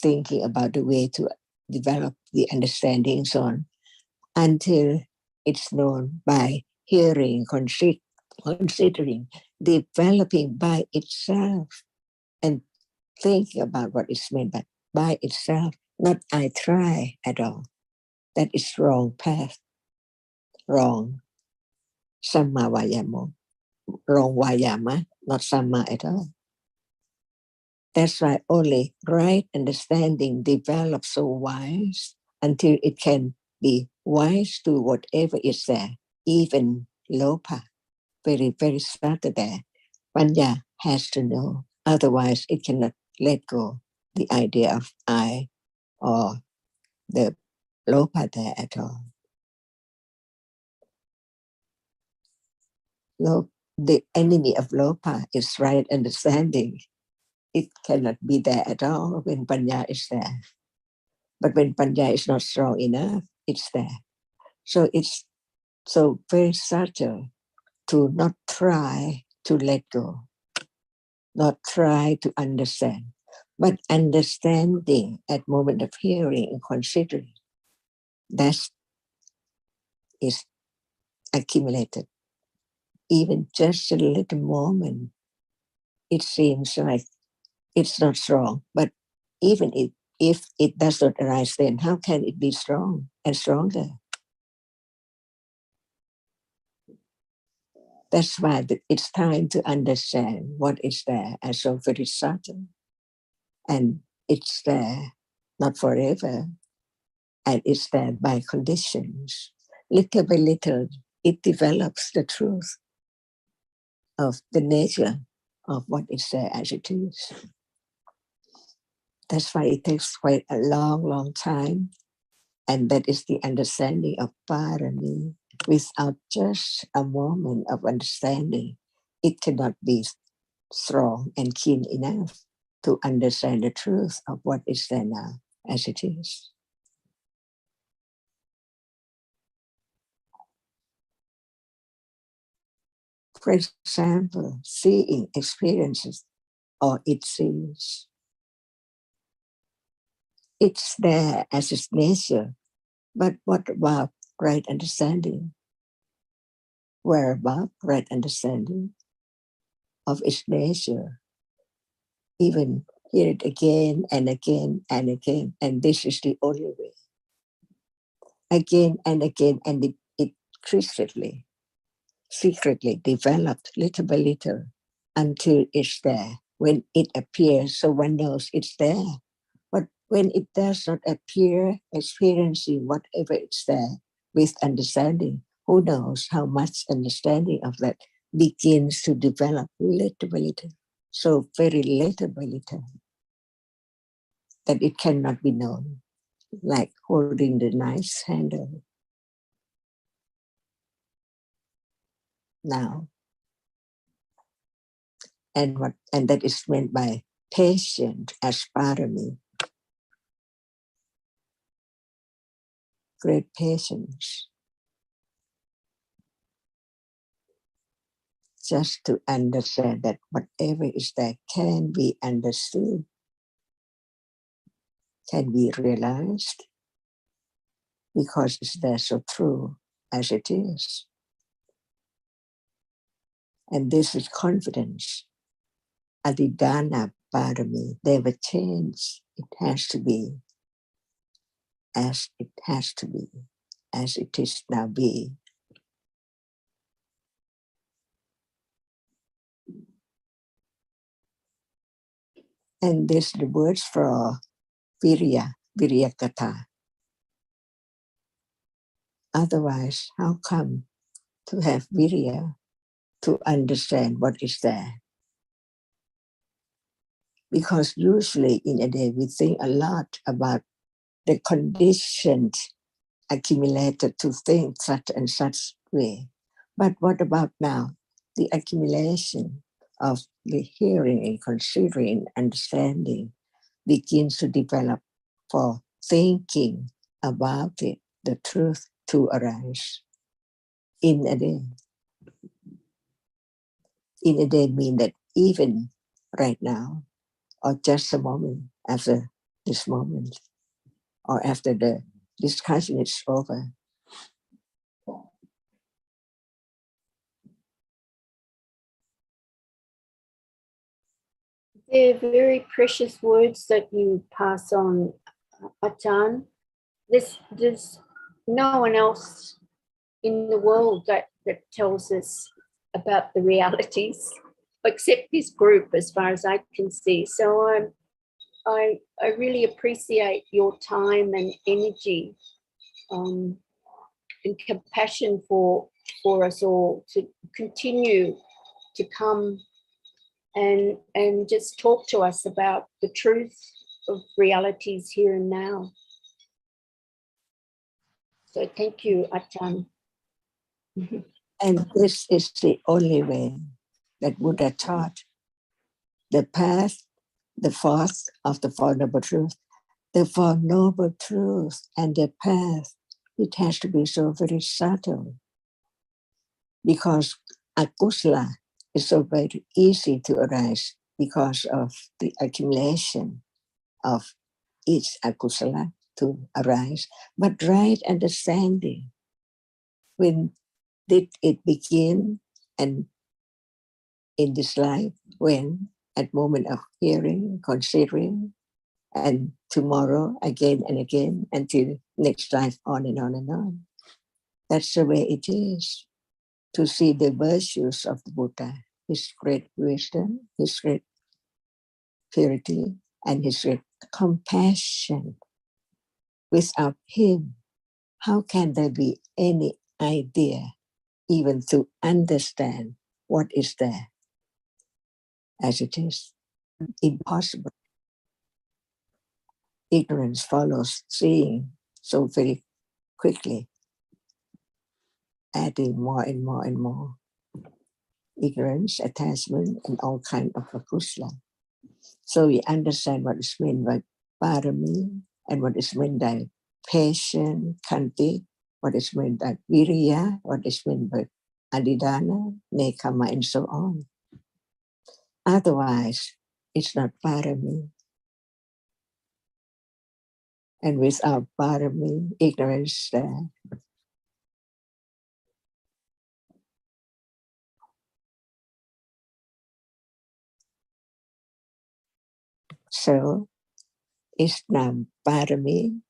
[SPEAKER 5] thinking about the way to develop the understanding, so on, until it's known by hearing, considering, developing by itself, and thinking about what is meant by itself, not I try at all. That is wrong path, wrong. Samma vayamo, wrong vayama, not samma at all. That's why only right understanding develops so wise until it can be wise to whatever is there, even lopa, very, very subtle there. Panya has to know, otherwise it cannot let go the idea of I or the lopa there at all. The enemy of lopa is right understanding. It cannot be there at all when panya is there. But when panya is not strong enough, it's there. So it's so very subtle to not try to let go, not try to understand, but understanding at moment of hearing and considering. That is accumulated. Even just a little moment, it seems like it's not strong, but even if it does not arise then, how can it be strong and stronger? That's why it's time to understand what is there as so very subtle. And it's there not forever. And it's there by conditions. Little by little, it develops the truth of the nature of what is there as it is. That's why it takes quite a long, long time. And that is the understanding of parami. Without just a moment of understanding, it cannot be strong and keen enough to understand the truth of what is there now as it is. For example, seeing experiences or it sees. It's there as its nature, but what about right understanding? Where about right understanding of its nature? Even hear it again and again and again, and this is the only way. Again and again, and it crystalline, secretly developed little by little until it's there. When it appears, so one knows it's there. But when it does not appear, experiencing whatever it's there with understanding, who knows how much understanding of that begins to develop little by little. So very little by little, that it cannot be known, like holding the knife handle. Now, and that is meant by patient as parami. Great patience. Just to understand that whatever is there can be understood, can be realized, because it's there so true as it is. And this is confidence. Adidana parami, never change. It has to be as it has to be, as it is now be. And this the words for virya, viryakata. Otherwise, how come to have virya to understand what is there? Because usually in a day we think a lot about the conditions accumulated to think such and such way. But what about now? The accumulation of the hearing and considering, understanding begins to develop for thinking about it, the truth to arise in a day. In a day means that even right now, or just a moment after this moment, or after the discussion is over.
[SPEAKER 9] They're very precious words that you pass on, Ajahn. There's no one else in the world that tells us about the realities, except this group, as far as I can see. So I really appreciate your time and energy and compassion for us all to continue to come and just talk to us about the truth of realities here and now. So thank you, Ajahn.
[SPEAKER 5] And this is the only way that Buddha taught. The path, the fourth of the Four Noble Truths, the Four Noble Truths and the path, it has to be so very subtle, because akusala is so very easy to arise because of the accumulation of each akusala to arise. But right understanding, when did it begin, and in this life, when at moment of hearing, considering, and tomorrow again and again until next life, on and on and on. That's the way it is, to see the virtues of the Buddha, his great wisdom, his great purity, and his great compassion. Without him, how can there be any idea even to understand what is there as it is? Impossible. Ignorance follows seeing so very quickly, adding more and more and more. Ignorance, attachment, and all kinds of akusala. So we understand what is meant by parami and what is meant by patience, khanti, what is meant by virya, what is meant by adidana, nekama, and so on. Otherwise, it's not parami. And without parami, ignorance there. So it's now parami.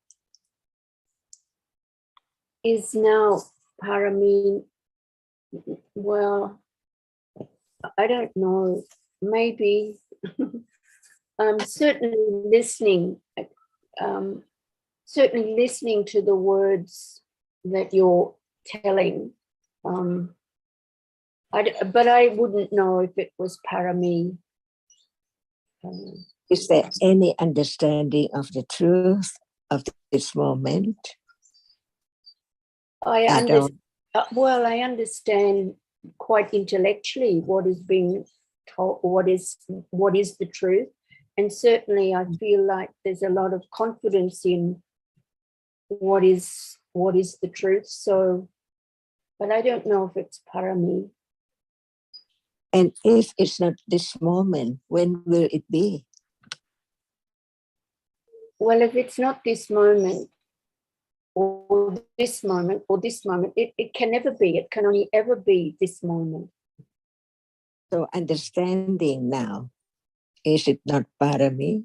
[SPEAKER 9] Is now parami, well, I don't know, maybe I'm certainly listening to the words that you're telling, but I wouldn't know if it was parami.
[SPEAKER 5] Is there any understanding of the truth of this moment?
[SPEAKER 9] I understand quite intellectually what is being told, what is the truth, And certainly I feel like there's a lot of confidence in what is the truth. So, but I don't know if it's parami.
[SPEAKER 5] And if it's not this moment, when will it be?
[SPEAKER 9] Well, if it's not this moment, or this moment, or this moment, it can never be. It can only ever be this moment.
[SPEAKER 5] So understanding now, is it not parami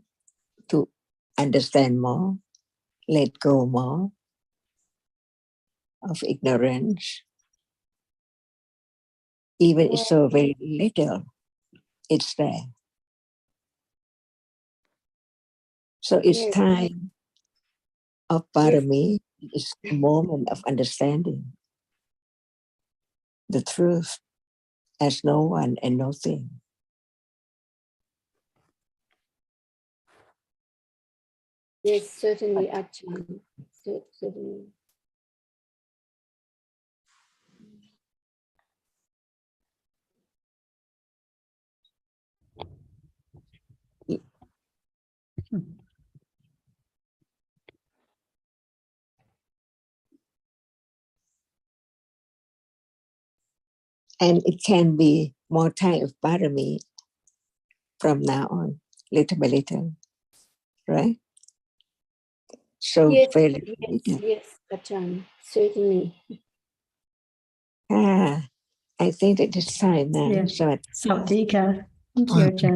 [SPEAKER 5] to understand more, let go more of ignorance? Even it's so very little, it's there. So it's
[SPEAKER 9] Yes.
[SPEAKER 5] time of parami, it's a moment of understanding the truth as no one and no thing.
[SPEAKER 9] Yes, certainly, Ajahn. Certainly.
[SPEAKER 5] And it can be more time of parami from now on, little by little, right? So
[SPEAKER 9] Yes,
[SPEAKER 5] very little.
[SPEAKER 9] yes, Ajahn, certainly.
[SPEAKER 5] I think that it's time now.
[SPEAKER 1] Yeah.
[SPEAKER 5] So
[SPEAKER 1] Sawadika. Thank you, Ajahn.